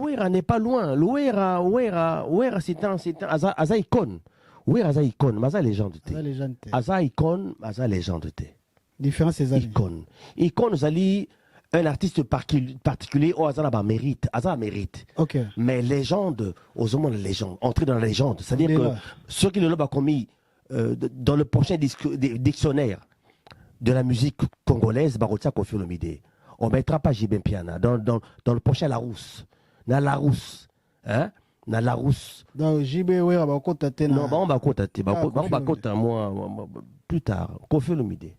Ouera n'est pas loin. Ouera c'est un Aza icône. Ouera Aza icône, Aza légende. Aza icône, Aza légende. Différence ces années. Icône. Icône, Zali, un artiste particulier, oh, Aza là-bas mérite. Aza mérite. Ok. Mais légende, aux hommes de légende, entrer dans la légende. C'est-à-dire que ceux qui le l'ont commis dans le prochain dictionnaire de la musique congolaise, Barotia Kofi Olomide. On ne mettra pas JB Piana dans le prochain Larousse. Dans Larousse. Hein? Dans Larousse. Dans JB, oui, on va contacter. Non, on va contacter. On va contacter plus tard. Kofi Olomide.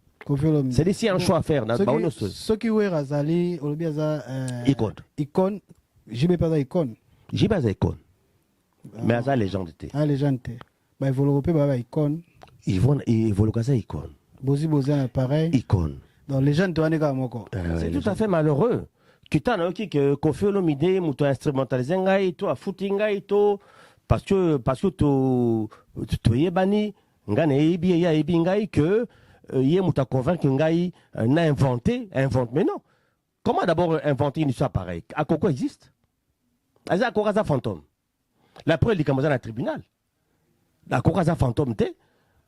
C'est ici un choix à faire. Ceux qui ont Razali, Olobiaza. Icône. Icône. JB pas icône. JB pas icône. Mais Aza légende. Ah, légende. Bah, il faut le repérer, bah, icône. Il faut le casser icône. Bozi, pareil. Icône. Donc, les gens doivent aller c'est tout à fait malheureux. Tu t'en as que Kofi Olomide, tu instrumentalisé tu as foutu parce que tu es banni, que il m'a convaincu qu'il a inventé, mais non. Comment d'abord inventer une histoire pareille? À quoi existe? À quoi ça fantôme? La preuve, il est comme ça dans le tribunal. À quoi ça fantôme?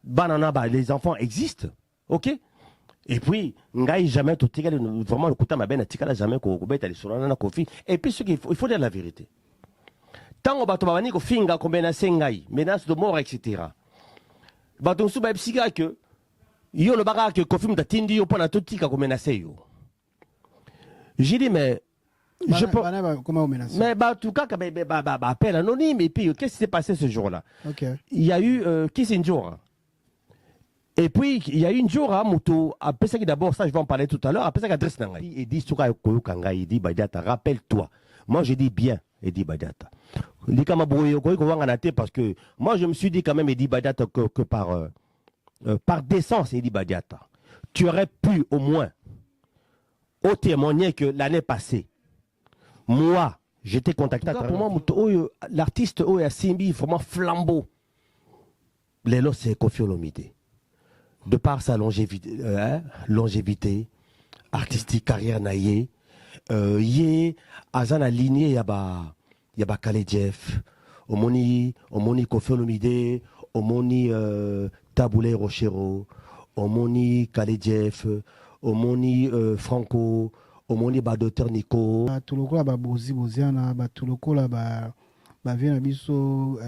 Les enfants existent, ok? Et puis, ngai jamais tout vraiment le coup ma ben tikala jamais ko beta les sur na kofi. Et puis il faut dire la vérité. Tant on bato babani ko finga ko menace ngai, menace de mort etc. Bato su ba psika que yo le baga que kofi mtatindi yo pona tout tika ko menacer yo. J'ai dit mais je peux comment menacer? Mais bah tout cas appel anonyme et puis qu'est-ce qui s'est passé ce jour-là? OK. Il y a eu Kissinger. Et puis, il y a eu une jour à Moutou, après ça, d'abord, ça, je vais en parler tout à l'heure, après ça, adresse Nangai. Il dit, il dit, Badiata, rappelle-toi. Moi, je dis bien, il dit Badiata. Il dit, parce que moi, je me suis dit quand même, il dit Badiata, que par décence, il dit Badiata. Tu aurais pu, au moins, témoigner que l'année passée, moi, j'étais contacté. Pour moi, l'artiste, a Simbi, vraiment flambeau. Lélo, c'est Kofi Olomide. De par sa longévité artistique, carrière naïe, yé azana lignée yaba Kale Jeff, omoni Kofi Olomide, omoni Taboulé Rochero, omoni Kale Jeff, omoni Franco, omoni Docteur Nico. Tout le coup là boziana, tout le coup là vient biso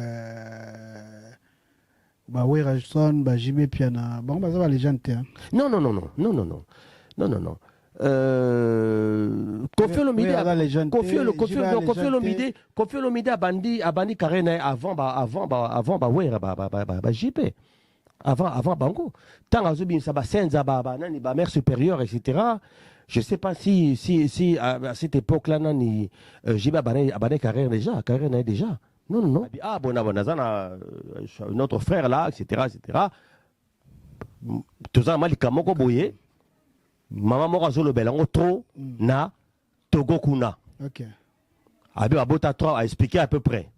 oui, Rajson, JB Piana. Bon, ça va les gens. Non. Kofi Olomide a bandi Karena avant JP. Avant Bango. Tant à Zubin Saba Senza Nani ba mère supérieure etc. Je sais pas si à cette époque-là nani JB a bandi Karena déjà. Non. Ah, notre frère là, etc. Tout ça, Malika Moko Boye, Maman Morazo le Belango trop, na, Togo Kuna. Ok. Abi Abota 3 a expliqué à peu près.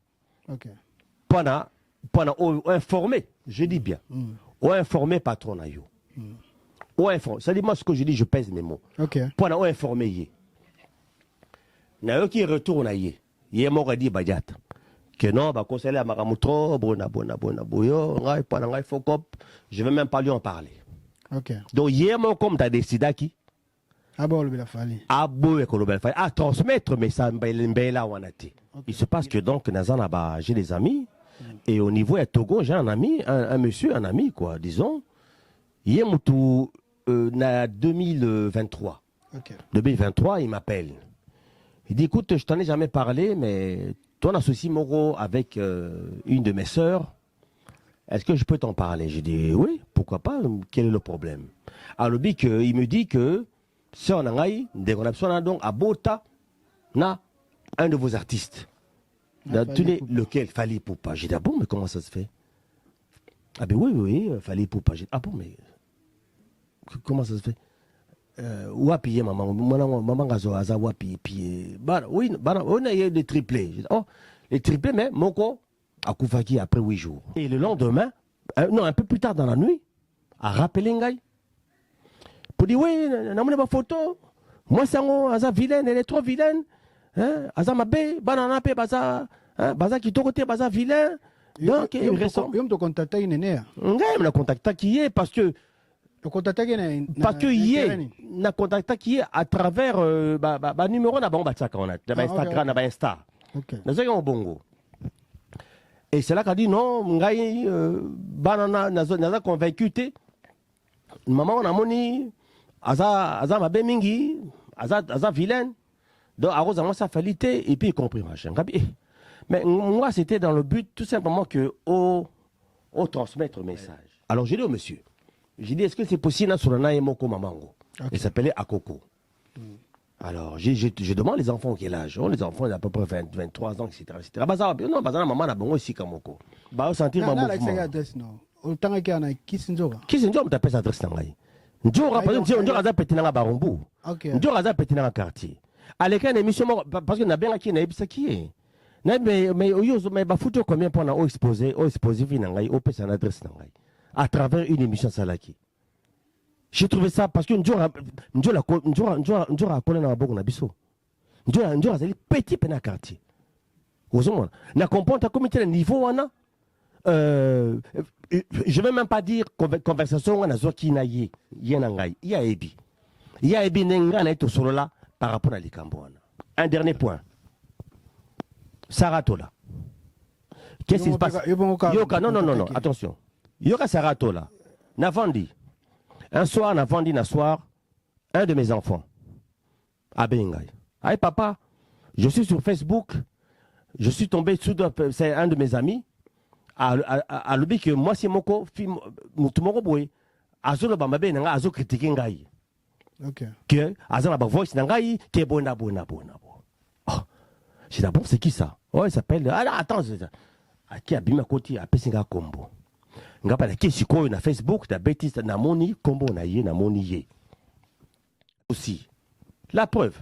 Ok. Pendant informé, je dis bien. Ou informé patron na yo. Ou informé. Ça dit moi ce que je dis, je pèse mes mots. Ok. Pendant ou informé yé. Na yo qui retourne yé. Yé mort dit Badiata. Que non, bah, conseiller à Maramutro, je ne vais même pas lui en parler. Ok. Donc, hier, mon comme tu as décidé qui? Ah bon, le fallait. Ah bon, à transmettre, mais ça, là, on a été. Il se passe que donc, j'ai des amis, et au niveau de Togo, j'ai un ami, un monsieur, un ami, quoi, disons. Hier, Moutou, 2023. Ok. 2023, il m'appelle. Il dit, écoute, je t'en ai jamais parlé, mais ton associé Moro avec une de mes sœurs, est-ce que je peux t'en parler? J'ai dit, oui, pourquoi pas, quel est le problème? Alors, il me dit que, sœur Nangaï, donc, à Bota, na, un de vos artistes. Lequel? Fali Poupa. J'ai dit, ah bon, mais comment ça se fait? Ah ben oui, Fali Poupa. J'ai dit, ah bon, mais comment ça se fait? Wapi maman gazo aza wapi puis oui on a eu des triplés. Oh les triplés mais moko a koufaki après 8 jours. Et le lendemain non un peu plus tard dans la nuit a rappelé ngai pour dire oui n'a pas photo moi c'est aza vilaine, elle est trop vilaine hein, Azamabe, banana pe baza, hein, baza qui côté baza vilain. Donc, il ressemble. Il me contacter une année. Il me contacté qui est parce que. Parce que hier, na contacté qui est à travers numéro na bon on a Instagram, na Insta. Na zaka bongo. Et c'est là qu'a dit non, ngai banana na convaincu te. Maman on a moni aza mabe mingi, aza vilaine. Donc arrose moi sa falité et puis il compris machin. Mais moi c'était dans le but tout simplement que au transmettre le message. Alors j'ai dit au monsieur, j'ai dit, est-ce que c'est possible na sur na moko mamango? Il s'appelait Akoko. Alors, je demande les enfants quel âge. Oh, les enfants, ils ont à peu près 23 ans, etc. Non, maman a bon aussi kamoko. Bah, sentir ma mouvement. Kisinjo, on t'appelle sa adresse nangai. Njora, par exemple, Njora a pété dans Barombu. Njora a pété dans le quartier. À l'école, émission, parce que n'a bien qui n'a pas qui est. Mais bah, foutu combien pour na exposé nangai, au pèse adresse nangai. À travers une émission Salaki. J'ai trouvé ça parce que Njora a collé dans la boue, Njora a petit pénal quartier. Vous avez na comprendre ta comité de niveau, je ne vais même pas dire conversation, on a zo qui naïe, yenangai, il y a ebi. Il y a ebi nenga na eto solo là par rapport à l'Ikambo. Un dernier point. Saratola. Qu'est-ce qui se passe? Yoka, non, attention. Yoka Saratola. Navandi. Un soir, Navandi, un de mes enfants. À Bengai. Aïe, papa, je suis sur Facebook. Je suis tombé sous c'est un de mes amis. À l'objet que moi, c'est moko, mutumoko boy. Azo le bambabe, nanga, azo critiquer ngai. Ok. Que, azo la voice ngai, qui bona. Oh. J'ai dit, bon, c'est qui ça? Oh, il s'appelle. Ah, attends, qui a bimé à côté, à Pessinga Combo. Nga pas la qui na Facebook, ta bêtise, na moni, combo na yé, na moni yé. Aussi. La preuve.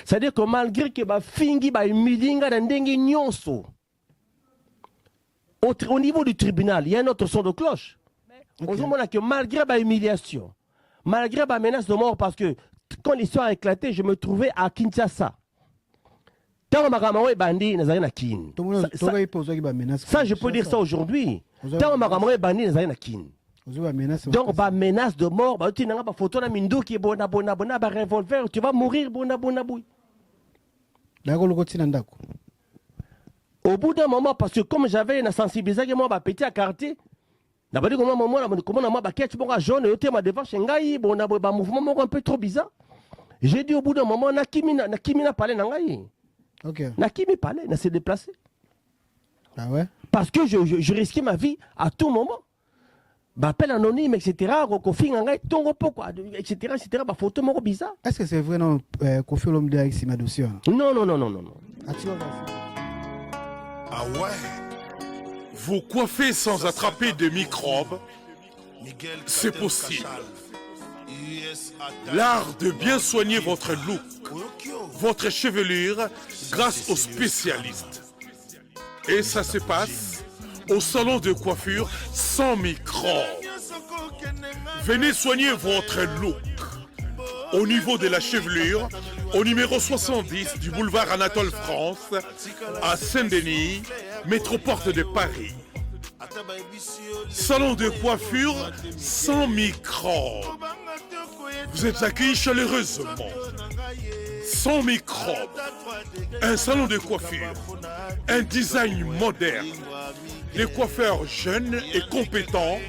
C'est-à-dire que malgré que ba fingi ba milinga na ndengi nyonso. Au niveau du tribunal, il y a un autre son de cloche. On se demande que malgré ma humiliation, malgré ma menace de mort, parce que quand l'histoire a éclaté, je me trouvais à Kinshasa. Ça, je peux dire ça aujourd'hui. Donc, menace de mort, photo na mindo qui est bona, revolver, tu vas mourir, bona. Au bout d'un moment, parce que comme j'avais une sensibilisation, moi, petit à quartier, mouvement un peu trop bizarre. J'ai dit au bout d'un moment, Nakimi n'a parlé nangai. Nakimi parlait, n'a s'est déplacé. Ah ouais? Parce que je risquais ma vie à tout moment. Appel anonyme, etc. Etc. Photo bizarre. Est-ce que c'est vrai non Kofi Olomide avec Sima dossier? Non. Ah ouais? Vous coiffez sans attraper de microbes? C'est possible. L'art de bien soigner votre look, votre chevelure, grâce aux spécialistes. Et ça se passe au salon de coiffure sans microbes. Venez soigner votre look. Au niveau de la chevelure, au numéro 70 du boulevard Anatole France, à Saint-Denis, métroporte de Paris. Salon de coiffure sans microbes. Vous êtes accueillis chaleureusement. Sans microbes. Un salon de coiffure. Un design moderne. Des coiffeurs jeunes et compétents.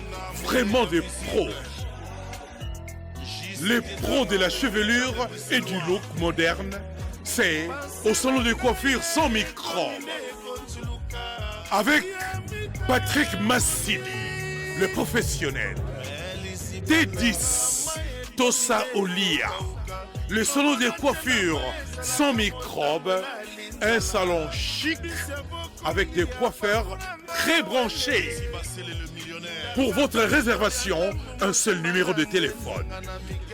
Vraiment des pros. Les pros de la chevelure et du look moderne. C'est au salon de coiffure sans microbes. Avec Patrick Massidi, le professionnel. T10, Tosa Olia. Le salon de coiffure sans microbes. Un salon chic avec des coiffeurs très branchés. Pour votre réservation, un seul numéro de téléphone.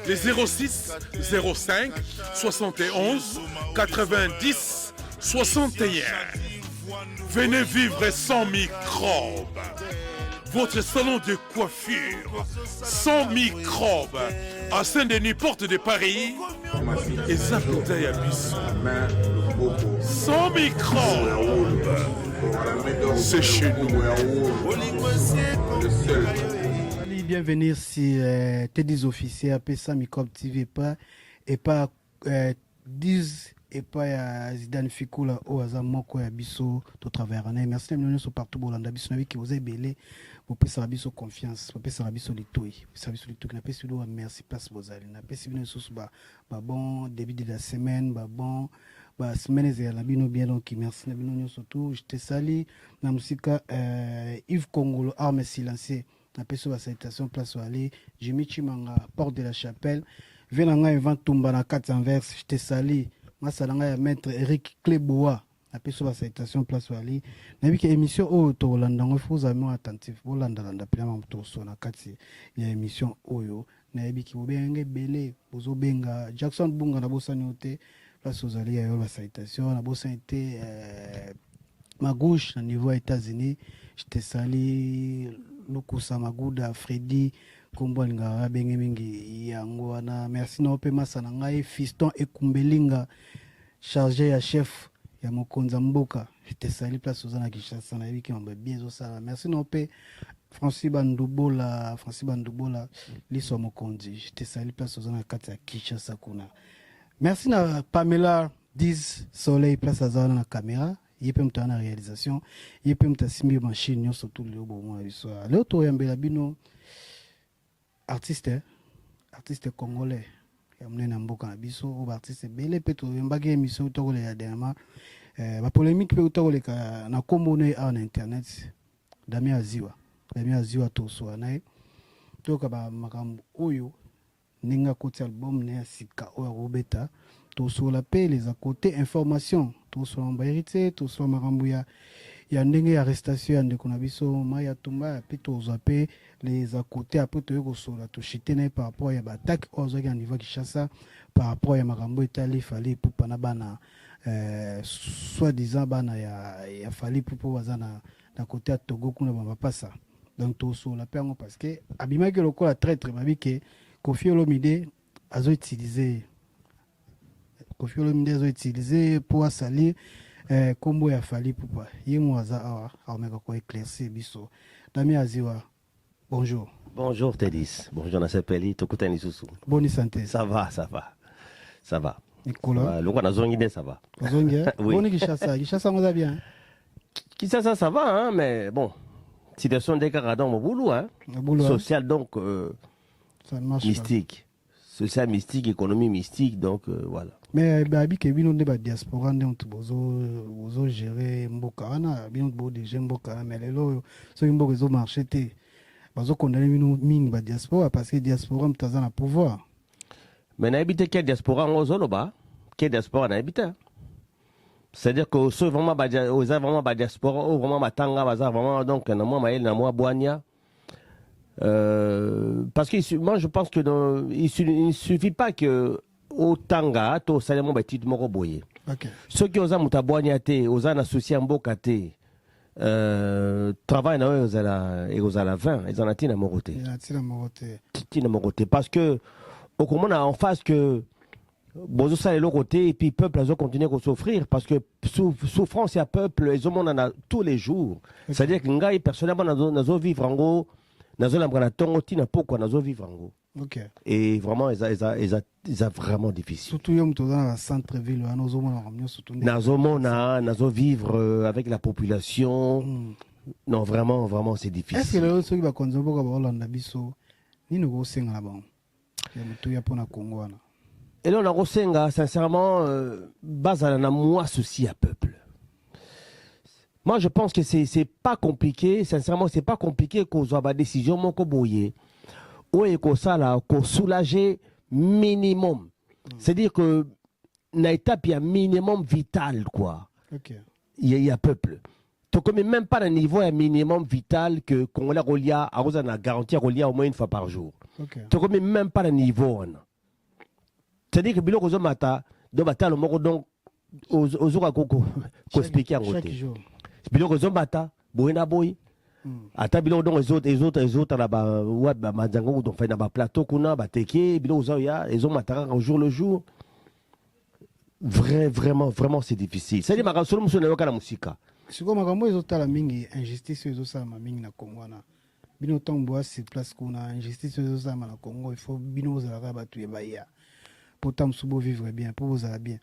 Les 06 05 71 90 61. Venez vivre sans microbes. Votre salon de coiffure sans microbes à Saint-Denis, porte de Paris et Zaputa Yabiso. sans microbes. C'est chez nous. Bienvenue si Teddy's officier appelé ça Microbe TV et pas 10 et pas Zidane Fikoula au hasard moko ya biso to travers année. Merci de nous partout bolanda biso na qui vous avez belé pour passer la biso confiance, pour passer la biso litoi, service litoi na pesi do merci place bozali na pesi bino sous ba bon début de la semaine ba bon ba semaine ya la bino bien donc merci na bino surtout je te sali na musika Yves Congolo arme silencieux na pesi ba salutation place aller Jimmy Chimanga porte de la chapelle venanga event tumba na 4 envers je te sali masalanga ya maître Eric Cleboa après sur la citation place wali nabi ke émission o to landa ngo faut amis attentif bo landa pia ma to so na kati ya émission oyo nabi ki bobenge belé bozo benga Jackson Bunga na bosani ote place ozali ya la citation na bosani été ma gauche na niveau États-Unis je te sali Lukusa Maguda Freddy Kombolinga benge mingi yango wana merci na ope masana ngai fiston ekumbelinga chargé ya chef ya mokonza mboka je te sali place ozana Kinshasa na yiki mamba bien zo sala merci na ope Francis Bandubola liso mokonzi je te sali place ozana kati ya Kinshasa kuna merci na Pamela 10 Soleil place azana na caméra yepe mtana réalisation yepe mtasimbi machine nyo surtout le bon moi biso leo to yambela bino artiste congolais ya mnena mboka na biso o artiste belé peto mbage émission to ko ya dernièrement ba polémique pe to ko le na komone en internet Damien Aziwa to so na to ka ba makambo oyo ninga côté album ne sika o robeta to so la pe les à côté information to so en vérité to so makambo ya ndenge ya arrestation ya ndeko na biso Maya Tumba pito zape les à côté après to yoko sola to chitene par rapport ya attaque aux organes niveau Kinshasa par rapport ya makambo etali fali pour pana bana soi-disant bana ya fali pour bazana na côté ya Togo kuna ba pasa donc to sola pe ngo parce que abima ke lokola traître babike Koffi Olomide azo utiliser pour salir kombo ya fali pupa yemo aza awa ameka ko éclaircir biso Damien Aziwa bonjour Tedis bonjour na sepeli tokutani susu bonne santé ça va Nicolas loko na zongi ça va oui. Bonne Kinshasa ngoza bien Kinshasa ça va hein mais bon situation des caradons mon boulot hein social donc ça marche mystique social mystique économie mystique donc voilà. Mais babi ke bino de ba diaspora ndonto bozo gérer mboka wana bino bo de mboka mais lelo so mboka zo marché te bazo condamner bino mingi ba diaspora parce que diaspora mtaza na pouvoir mais na habité quel diaspora ngozolo ba quel diaspora na habité c'est-à-dire que ceux vraiment ba diaspora ou vraiment matanga bazar vraiment donc na moi mael na moi boania parce que moi je pense que il ne suffit pas que au tanga to salemo batid moko boye ceux qui osa mutabwanya te osa na souci mboka te travail na ozala 20 ezana tina morote parce que au comment en face que bozo sale le côté et puis peuple a continuer à souffrir parce que souffrance et peuple ils ont tous les jours c'est-à-dire que ngai personnellement nazo vivre en gros nazo lambana tongo tina poko nazo vivre en gros. Et vraiment, ils ont vraiment difficile. Surtout dans le centre-ville, nazo vivre avec la population. Non, vraiment, c'est difficile. Est-ce que les gens qui vont conserver le Hollande biso, ni nous gosenga là-bas, il y a pour la Congo. Et là, on a gosenga sincèrement, base à la moi souci à peuple. Moi, je pense que c'est pas compliqué. Sincèrement, c'est pas compliqué qu'on soit ma décision mon koboye. Ou est ça là, qu'on soulager minimum. C'est-à-dire que na étape il y a minimum vital quoi. Il y a peuple. Donc même pas un niveau un minimum vital que qu'on la relia à on a garanti relia au moins une fois par jour. Donc même pas un niveau. C'est-à-dire que bilo ko mata do bata le moko donc aux jours ko expliquer en côté. Bilo ko mata boina boy. Ata bilo donc les autres là-bas ouais bah mazango donc fait na ba plateau kuna ba teke bilo zo ya ils ont matara au jour le jour Vraiment, c'est difficile. C'est-à-dire, ma solo muso na yoka na musika. sikoyo makambo ezotala mingi injustice oyo ezosalama mingi na Congo wana bino ntango boya sur place kuna injustice oyo ezosalama na Congo il faut bino bozalaka bato ebaya mpo ta mosusu bovivre bien mpo bozala bien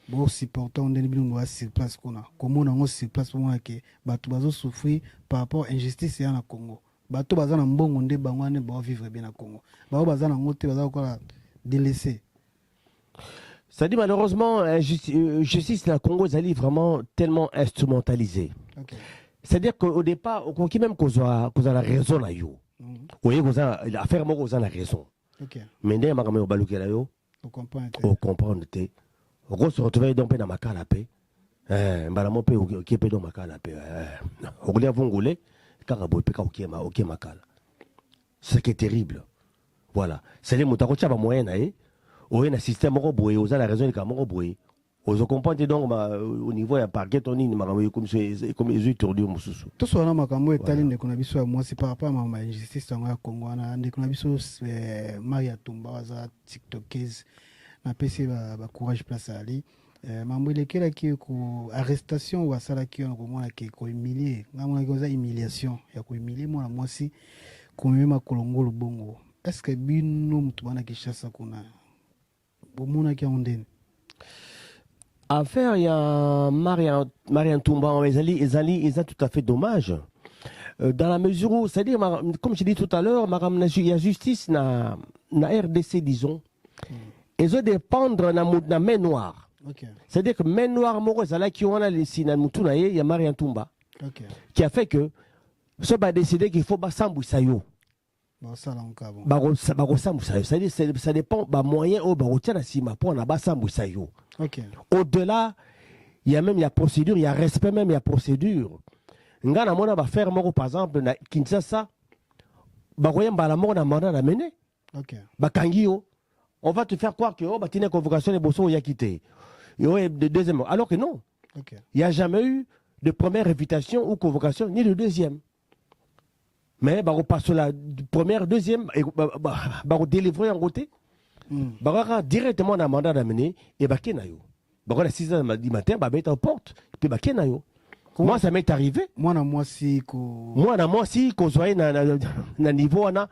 bosupporta ndeni bino boya sur place kuna komona yango sur place pomona ke bato bazosouffrir par rapport injustice ya na Congo bato baza na mbongo nde bango wane baovivre bien na Congo bango baza nango te baza kokola délaissé. C'est-à-dire, malheureusement, justice na Congo, elle est vraiment tellement instrumentalisée. Okay. C'est-à-dire qu'au départ, même qu'on a la raison là, yo. Vous voyez, l'affaire, moi, qu'on a la raison. Okay. Mais dès que on balouke là, yo, on comprend, on se retrouve dans ma canapé. Mbala pe qui peut dans ma canapé. On regarde vongolais, car on peut ok ma cala. Ce qui est terrible. Voilà. C'est les moutons qui ont moyen d'aller. Oui, un système roboué, vous avez la raison, il y a un roboué. Vous comprenez donc au niveau de la parquet, on est comme les tournés au Moussou. Tout ce makambo etali ndeko na biso ya mwasi par rapport à ma injustice yango ya Congo wana ndeko na biso Maria Tumba waza tiktokese na pesi ba courage place ali mambo elekelaki ko arrestation ou asalaki on komona ke ko humilier ngamona ko za humiliation ya ko humilier mwana mwasi komema kolongo lubongo. Est-ce que bino mutu bana Kinshasa kuna bomona ki ondene affaire, il y a Marianne Toumba, ils ont tout à fait dommage. Dans la mesure où, c'est-à-dire, comme je dis tout à l'heure, il y a justice dans la RDC, disons. Ils ont dépendre dans la main noire. Okay. C'est-à-dire que main noire, il y a Marianne Toumba. Okay. Qui a fait que, ça va décider qu'il faut s'embouisser. C'est-à-dire, ça dépend des moyens où on a okay. Au-delà, il y a même la procédure, il y a respect même, il y a procédure. Ngana mona va faire mort par exemple na Kinshasa, ba royem ba la mort na mandat na mener. OK. Ba kangio, on va te faire croire que oh ba tine convocation les bosso ya quitté. Et de deuxième, alors que non. OK. Il n'y a jamais eu de première invitation ou convocation ni de deuxième. Mais bah on passe la première, deuxième et bah on délivrer en côté. Bah directement dans le mandat d'amener et bah kenayo. Bah à 6h du matin bah mettre aux portes et puis bah kenayo. Moi ça m'est arrivé. Moi si qu'on soit na niveau na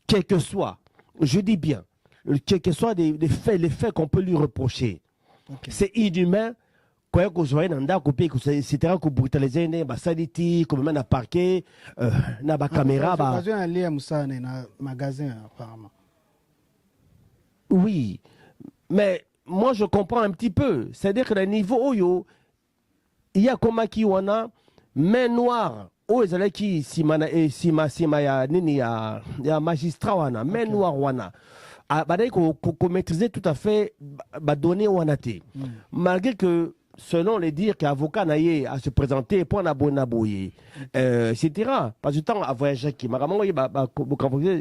quel que soit, je dis bien, quel que soit les faits qu'on peut lui reprocher. Okay. C'est inhumain. Quand on soit dans un coupé, etc., qu'on brutaliser, bah saliti, comme même na parquet, na ba caméra, bah. J'ai aller à Moussane na magasin apparemment. Oui, mais moi je comprends un petit peu. C'est-à-dire que le niveau où il y a comme qui on a main noire, où ils allaient qui si ya nini ya magistrat wana main noire wana. Bah qu'on maîtrisait tout à fait bah donner wana té. Malgré que selon les dires qu'avocat naïe à se présenter pour naboyer, etc. Parce que temps à voyager qui m'a ramené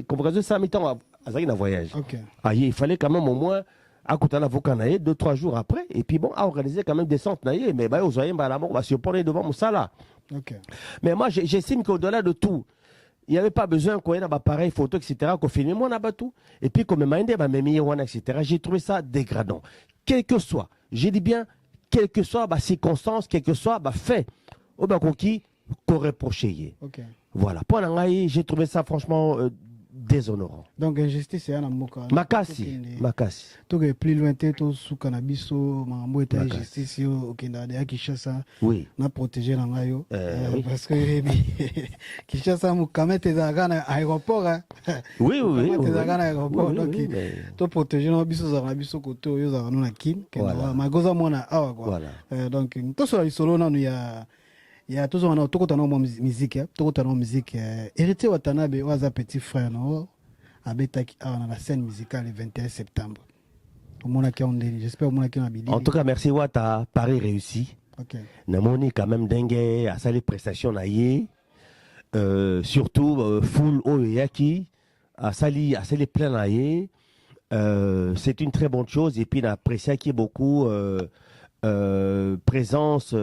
convocation ça mi-temps à ça voyage. Okay. Il fallait quand même au moins à côté d'un avocat naïe 2-3 jours après et puis bon à organiser quand même des centres naïe mais bah aux oreilles bah la mort va se prendre devant mon sala. Okay. Mais moi j'estime qu'au-delà de tout il n'y avait pas besoin qu'on ait un appareil photo etc. qu'on filme moi n'a pas tout et puis qu'on me mande bah mes etc. J'ai trouvé ça dégradant. Quel que soit, j'ai dit bien quelle que soit la circonstance, quel que soit le fait, au bas qui qu'on reproché. Okay. Voilà. Pour l'angaï, j'ai trouvé ça franchement déshonorant. Donc injustice c'est un moka. Makasi. Tout est plus loin tout sous cannabis mambo est injustice au Kenya Kinshasa. Oui. Na protéger l'angayo. Oui. Parce que Kinshasa mukamet est à aéroport. Oui. Aéroport donc to protéger nos biso za biso côté yo za na kim. Magoza mona awa quoi. Donc to so solo na il y a toujours un autre côté musique, héritier Watanabe waza petit frère no abetaki dans la scène musicale le 21 septembre. J'espère que en tout cas merci Wata Paris réussi. OK. Namoni quand même dingue à ça les prestations naïe surtout full oyaki à ça les plein naïe c'est une très bonne chose et puis n'apprécie qui beaucoup présence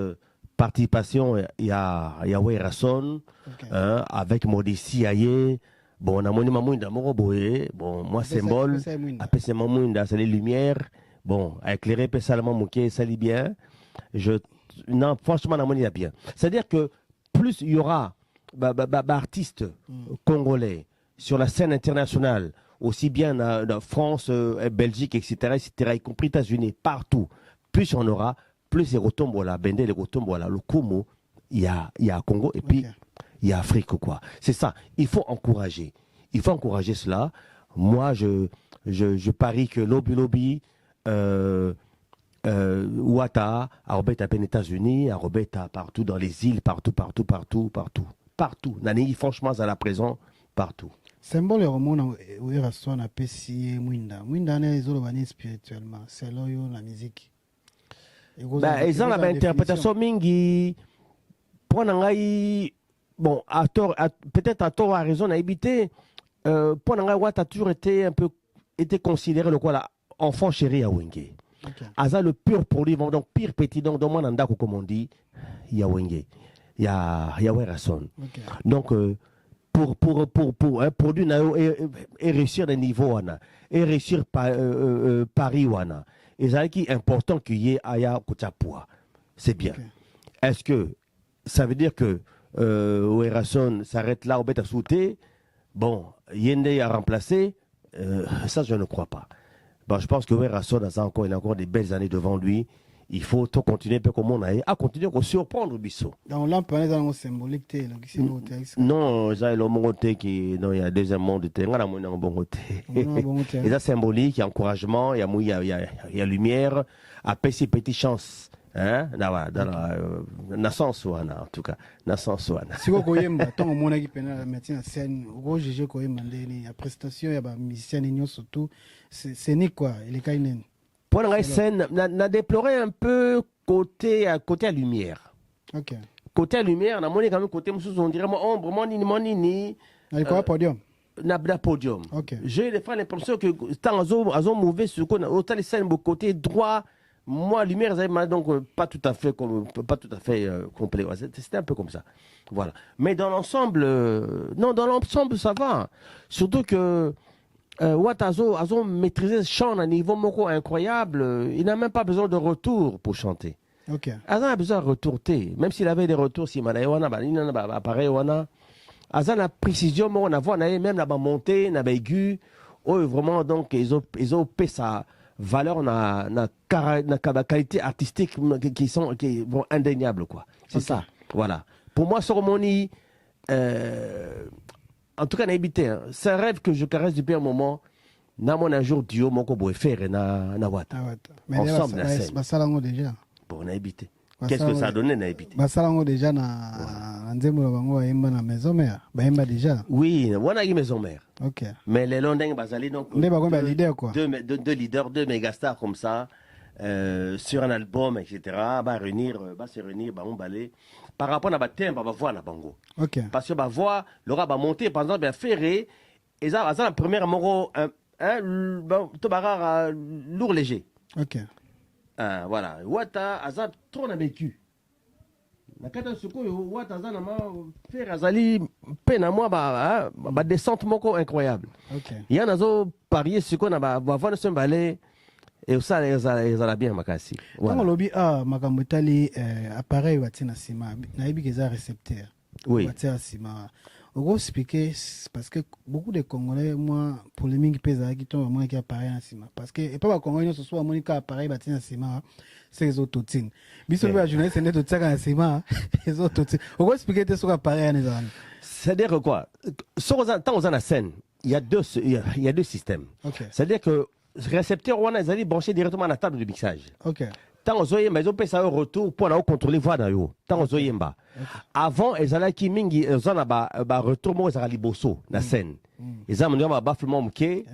participation, il y a Werason, okay. Avec Modestie Aye. Bon, on a mon maman d'amour, bon, moi, symbole. Après, c'est maman, c'est les lumières. bon, éclairer Pessalement Mouké, ça lit bien. Non, franchement, la monnaie, il y a bien. C'est-à-dire que plus il y aura artistes congolais sur la scène internationale, aussi bien en France, Belgique, etc., y compris États-Unis, partout, plus on aura, plus les Rotombola, Bende, les Rotombola, le Kumu, il y a Congo, et puis il y a Afrique, quoi. C'est ça, il faut encourager. Il faut encourager cela. Moi, je parie que Lobby, Ouattara, à Robert à les États-Unis, à Robert partout dans les îles, partout. Nani, franchement, à la présent, partout. Symbole le roman où il reste un appécié Mwinda. Mwinda n'est pas spirituellement. C'est là la musique. Ils ont l'interprétation mingi. Bon, peut-être à tort, à raison, à éviter. Watt a toujours été considéré le quoi là, enfant chéri à Wenge. Aza le pur produit, donc pire petit, donc dans mon andako comme on dit, il y a Wenge, il y a Werason. Donc pour un produit et réussir des niveaux et réussir Paris wana, et ça qui est important qu'il y ait Aya Kotapua, c'est bien. Est-ce que ça veut dire que Werason s'arrête là au bête à sauter? Bon, Yende a remplacé, ça je ne crois pas. Bon, je pense que Werason il a encore des belles années devant lui. Il faut tout continuer un peu comme on a à continuer à surprendre Bissot. Dans l'empire, dans le symbolique, non, il y a le monde qui, non, il y a deuxième monde, il y a un bon côté. Il y a symbolique, il y a encouragement, il y a lumière, à petite chance. Hein? Na sens en tout cas, na sens wana. Si vous voyez, tant au monde qui peine mettre en scène, vous jugez quoi la prestation, il y a des musiciens surtout, c'est ni quoi, il est kainen. Pour la scène, n'a déploré un peu côté à lumière. Ok. Côté à lumière, on a monné quand même côté on dirait ombre, mon nini. Il quoi podium? Na podium. Ok. J'ai des fois l'impression que tant à mauvais ce qu'on a autant les scènes côté droit. Moi, lumière, donc pas tout à fait complet. C'était un peu comme ça. Voilà. Mais dans l'ensemble, non, dans l'ensemble, ça va. Surtout que Watazo a maîtrisé ce chant à un niveau moko incroyable. Il n'a même pas besoin de retour pour chanter. Ok. Azan a besoin de retour. Même s'il avait des retours, si Manaïwana, appareil, Azan a précision, on a vu, même la montée, la aigu. Vraiment, donc, ils ont fait ça. Valeur na qualité artistique qui sont indéniables quoi. C'est ça. Voilà. Pour moi Soromoni en tout cas n'a habité c'est un rêve que je caresse depuis un moment. Na mon un jour duo moko boy faire na wata. Mais ensemble la scène. Basalango déjà. Bon, on a habité. Qu'est-ce que ça a donné na habité? Basalango déjà na nzembo bango yemba na maison mère. Ba yemba déjà. Oui, on a maison mère. OK. Mais les Londins basali donc leader quoi. Deux leaders, deux mégastars comme ça sur un album etc. Va se réunir on balai par rapport à thème va voir la bango. OK. Parce que voix l'aura monter par exemple ferré et ça la première moro to barara lourd léger. OK. Voilà, Wata azab trop na vécu. Na kata suko Wata azana ma faire azali peine à moi descente moko incroyable. OK. Il y en a zo parier suko na va voir ce balai et ça ils a bien makasi. Voilà. Quand lobby makambo tali appareil watina sima na yebi keza récepteur. Oui. Watina sima. On va expliquer parce que beaucoup de Congolais, moi, pour les mingi pesa qui tombent moi qui appareil en ciment. Parce que et pas les Congolais ce soit moi qui appareil bâti en ciment, c'est les autres tines. Bisous les journalistes c'est tout ça en ciment, les autres tines. On va expliquer ce appareil en ciment. C'est-à-dire quoi? Tant aux en scène, il y a deux systèmes. Okay. C'est-à-dire que récepteur on a allé brancher directement à la table de mixage. OK. Tant aux oyemba, ils ont fait ça au retour pour la contrôler voix dans yo. Tant aux oyemba. Avant, ils allaient qui mingi, ils ont retour moi ils allaient bosso la scène. Ils ont mené un bafflement mké.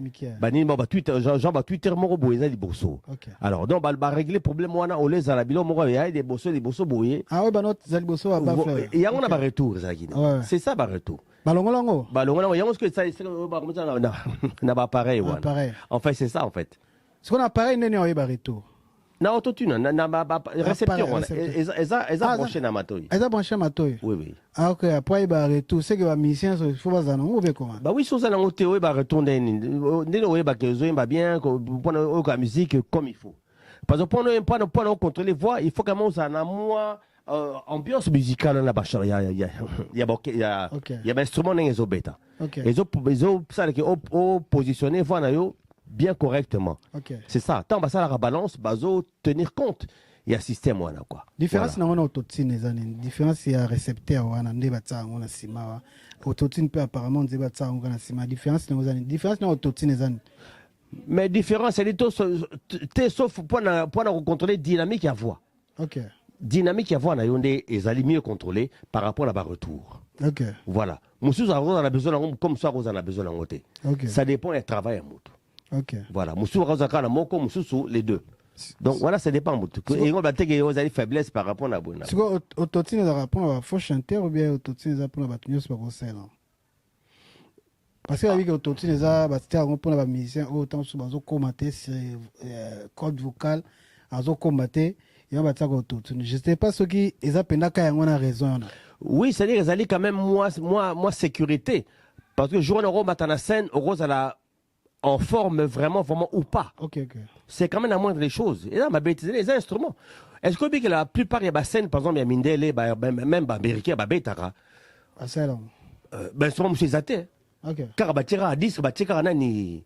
Bani ba Twitter, Jean ba Twitter mo bo ils allaient bosso. Alors donc ba régler problème wana au les allaient bilo mo il y a des bosso boyé. Ah ouais ba notre allaient bosso ba fleur. Il y a on a ba retour ça qui. C'est ça ba retour. Balongolango. Balongolango, il y a ce que ça ba comme ça na ba pareil wana. En fait c'est ça en fait. Ce qu'on a pareil n'est pas ba retour. Na autotune, na récepteur, ils ont branché na matoi. Ils ont branché matoi. Oui, oui. Ah ok, après il va retour, c'est que les musiciens il faut pas en ou bien comment? Bah oui, sur ça na moté, il va retourner. Ndeno oui ba que zo bien, pour la musique comme il faut. parce que pour nous contrôler voix, il faut quand même ça na moi ambiance musicale là bas il y a instrument dans les bêta. Les autres ça que au positionner voix na yo bien correctement. C'est ça. Tant ça la balance bazo tenir compte. Il y a système wana quoi. Différence na wana autotune ezane. Différence ya récepteur wana nde batsa ngona sima. Autotune peut apparemment nde batsa ngona sima. Différence na ezane. Différence na autotune ezane. Mais différence c'est sauf pour contrôler dynamique à voix. Dynamique à voix na yonde ezali mieux contrôlé par rapport à la retour. Voilà. Moussous a besoin comme ça on a besoin d'angoté. Ça dépend du travail à moto. Voilà. Moussous a moko moussous les deux. Donc voilà, ça dépend. Et on va dire que vous faiblesse par rapport à Bona. C'est quoi autotune à rapport à faux chanteur ou bien autotune à rapport à batunios par scène? Parce que avec autotune à rapport à musicien autant sur bazo commenter sur code vocal, azo combattre et on va dire autotune. Je sais pas ce qui est à peine quand on a raison. Oui, c'est-à-dire qu'ils allaient quand même moi sécurité parce que jour on va scène au rose à la en forme vraiment ou pas. C'est quand même la moindre des choses. Et là, les instruments. Est-ce que la plupart des scènes, par exemple, il y a Mindele, même américain, Betara. Ben, souvent, monsieur Zate. Car Batira à 10, Batira Nani.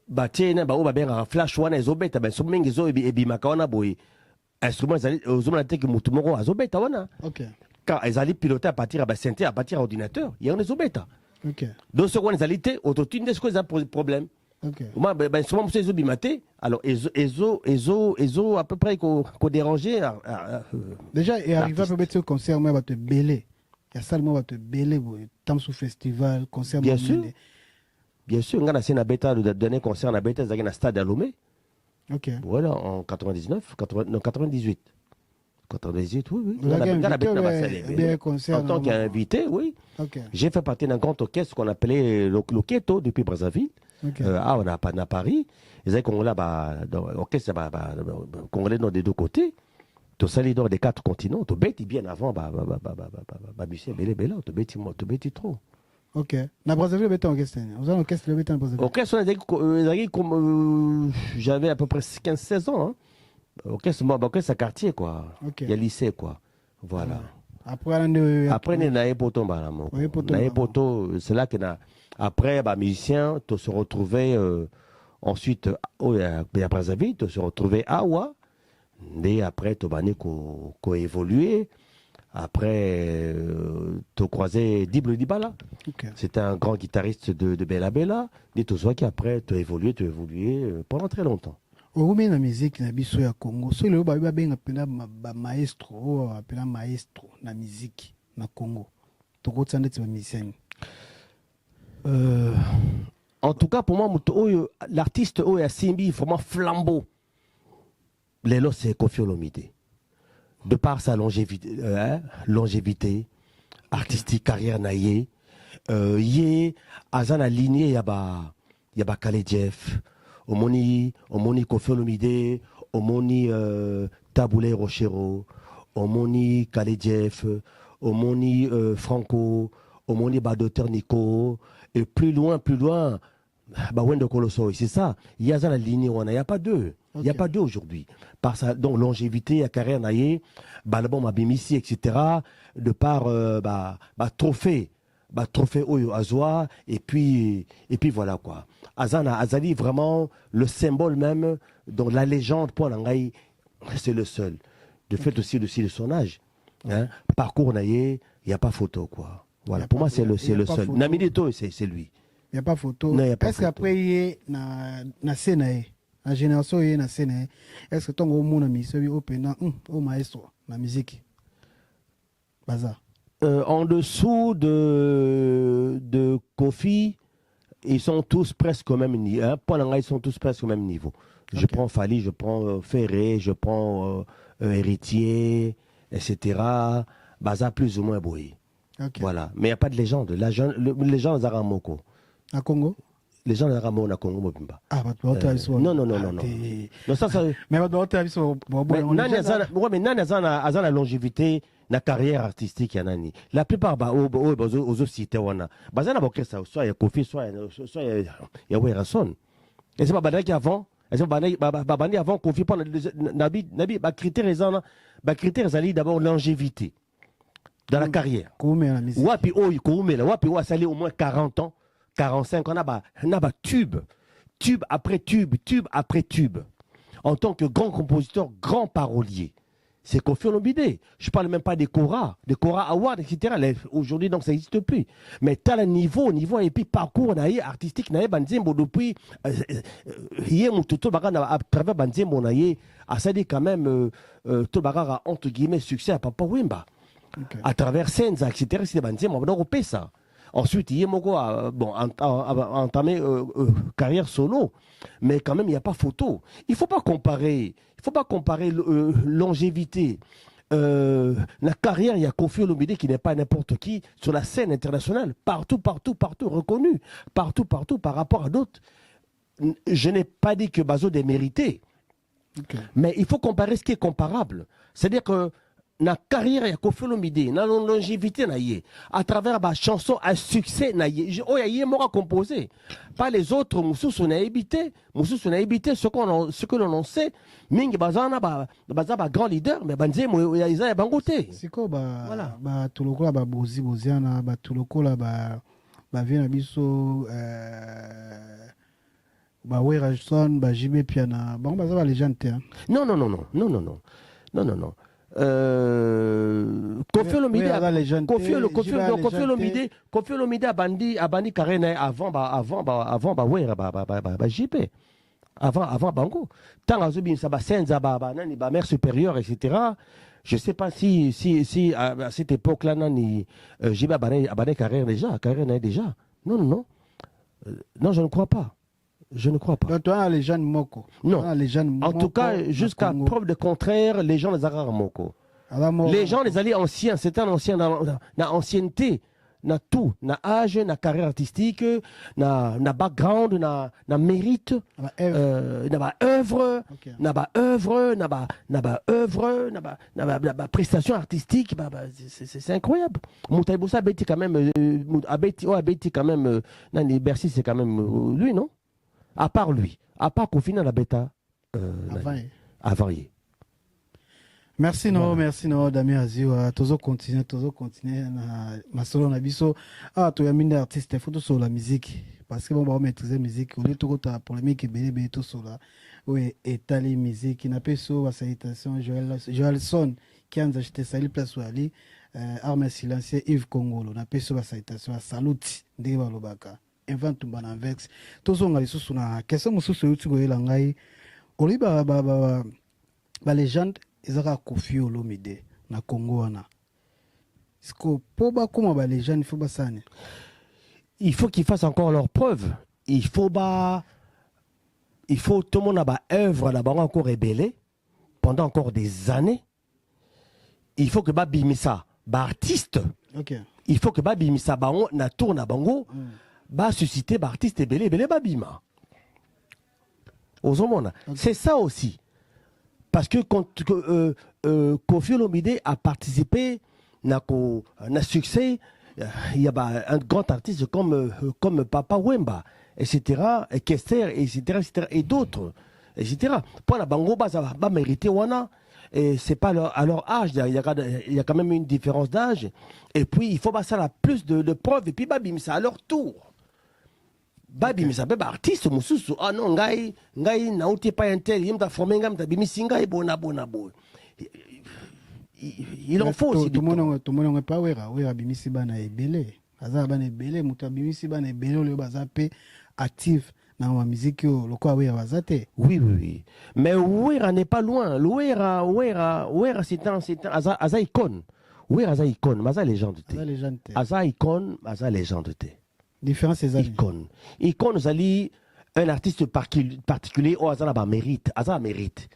Batena, Baoba, Flash One, Ezobeta, Ben, Somengizo, et Bimakawana, Boy. Instruments, aux hommes que Moutumoro, Azobeta, Wana. Car ils allaient piloter à partir à synthé, à partir d'ordinateur. Il y a un Ezobeta. Donc, ce qu'on aalité, autotune, est-ce que ça pose problème? Moi, ben, souvent, je suis bimaté. Alors, Ezo, à peu près, qu'on dérangeait. Déjà, et arrivé à peu près au concert, moi, va te bêler. Il y a ça, moi, va te bêler, tant sous festival, concert. Bien sûr. Bien sûr, on a essayé de donner concert à Beta, dans un stade à Lomé. Voilà, en 99, non, 98. 98, oui. En tant qu'invité, oui. J'ai fait partie d'un grand orchestre qu'on appelait l'Oketo depuis Brazzaville. On a Paris. Ils avaient Congolais, l'orchestre congolais des deux côtés. Tu salé dans des 4 continents. Tu bêtis bien avant, Lucien Bélé, tu bêtis trop. Na Brazzaville, vous avez un orchestre. Vous avez un orchestre, vous avez un Brazzaville. J'avais à peu près 15-16 ans. Orchestre à quartier, quoi. Il y a lycée, quoi. Voilà. Après, il y a poto, c'est là qu'il y a. Après, musicien, tu se retrouvais ensuite à Brazzaville, tu se retrouvais à Awa. Et après, tu as évolué. Après, tu croisais Diblo Dibala. C'était un grand guitariste de Bella Bella. Et tu vois qu'après, tu as évolué pendant très longtemps. Au la musique na biso ya Congo, so le ba benga pena ba maestro, apena maestro na musique na Congo. To ko tsande tsa musicien. En tout cas pour moi l'artiste a Simbi vraiment flambeau. Lelo c'est Koffi Olomide. De par sa longévité artistique, carrière naïe, yé azana lignée ya ba Kale Jeff. Omoni Koffi Olomide, Omoni Taboulé Rochero, Omoni Kale Jeff, Omoni Franco, Omoni Docteur Nico, et plus loin, Wendo Colosso, c'est ça. Il y a la ligne, il n'y a pas deux. Il n'y a pas deux aujourd'hui. Par sa longévité, carrière naïe, Balabon Mabimisi, etc. De par trophée. Trophée Oyo Azwa, et puis voilà quoi. Azali vraiment le symbole même, dans la légende pour l'angaï, c'est le seul. De fait aussi de son âge. Parcours naïe, il n'y a pas photo quoi. Voilà, pour moi c'est le seul. Namidito, c'est lui. Il n'y a pas photo. Est-ce qu'après il y a na scène, la génération il y a na scène, est-ce que ton gros monde a mis celui au pénal, au maestro, la musique, bazar. En dessous de Koffi, ils sont tous presque au même niveau. Ils sont tous presque au même niveau. Je prends Fali, je prends Ferré, je prends Héritier, etc. Baza plus ou moins bouilli. Voilà. Mais il n'y a pas de légende. Les gens de Zaramoko. À Congo? Les gens de Zaramoko, na Congo, Mobimba. Non. Non, ça. Mais Azan la longévité. Na carrière artistique ya nani la plupart aux cités wana bazana bokresa soit ya Koffi soit ya Werason et c'est pas badaki avant Babandi avant confié par Nabi, bah critère ezali d'abord longévité dans la carrière. Wapi wa sali au moins 40 ans, 45 ans, on a tube après tube après tube. En tant que grand compositeur, grand parolier. C'est Koffi Olomide. Je ne parle même pas des Kora Awards, etc. Aujourd'hui, donc, ça n'existe plus. Mais tu as le niveau et puis parcours artistique, depuis, à travers Banzembo, ça dit quand même, Tobagara, entre guillemets, succès à Papa Wemba. Okay. À travers Senza, etc. C'est Banzembo, on va repérer ça. Ensuite, Yemoko a entamé carrière solo, mais quand même, il n'y a pas photo. Il ne faut pas comparer longévité. La carrière, il y a Koffi Olomide qui n'est pas n'importe qui sur la scène internationale, partout, reconnu, partout, par rapport à d'autres. Je n'ai pas dit que Bazo déméritait, mais il faut comparer ce qui est comparable. C'est-à-dire que la carrière ya Koffi Olomide, la longévité à travers ma chanson à succès il m'aura composé. Pas les autres, Moussous on a évité, ce que l'on sait, Ming Bazana grand leader, mais Banzé ils ont bangoté. C'est quoi voilà. Tout le coup bozi boziana, tout le coup vient biso Werajson, JB Piana, les gens Non. Koffi Olomide a bandi carrière avant JP. Avant Bango. Tant à Senza, mère supérieure, etc. Je ne sais pas si à cette époque-là, JP a bandi carrière déjà. Non, je ne crois pas. Donc, toi, les gens Moko. Non. En tout cas, jusqu'à preuve de contraire, les gens les agarrent Moko. Les gens les alliés anciens, c'est un ancien dans ancienneté, na tout, na âge, na carrière artistique, na background, na mérite, na œuvre, na prestation artistique, c'est incroyable. Moutaïboussa abeti quand même, Nani Bercy, c'est quand même lui, non? À part lui, à part qu'au final la bêta avant. Merci Damien Aziwa. Toujours continuer na solo na biso. Tu as mis artiste photo sur la musique parce que on maîtriser musique. On est tout ta polémique et tout cela. Oui, étaler musique. N'a pas so salutation Joelson qui a acheté sa place où aller. Arme silencieux Yves Congolo. N'a pas so salutation salut Ndeba Lobaka. Invente un vex. Tous on a les sous na question mususu utugo elangai. Oli ba légende ezaka Koffi Olomide na Congo wana. Est-ce poba comment ba légende faut basane. Il faut qu'ils fassent encore leurs preuves. Il faut tout le monde a œuvre là-bas encore rébellé pendant encore des années. Il faut que ba bimisa ba artiste. OK. Il faut que ba bimisa ba na tourne à bango. Bah susciter bah artiste belé bah bima aux hommes. C'est ça aussi parce que quand Koffi Olomide a participé n'a succès, il y a un grand artiste comme Papa Wemba, etc., et Kester, etc., et d'autres, etc. Pour la bango ça va mériter wana. Et c'est pas à leur âge, il y a quand même une différence d'âge. Et puis il faut passer à plus de preuves et puis babim ça à leur tour. Babi mais ça peut artiste mususu non ngai nauti pas intel yimta formé ngam ta bimisi ngai bona il en faut aussi tout le monde pas wera bimisi bana ebele aza bana ebele muta bimisi bana ebele le bazape actif dans la musique le quoi wera bazate oui mais wera n'est pas loin wera c'est un aza icône wera aza icône maza légende aza icône maza légende. Différence des icône zali un artiste particulier au hasard mérite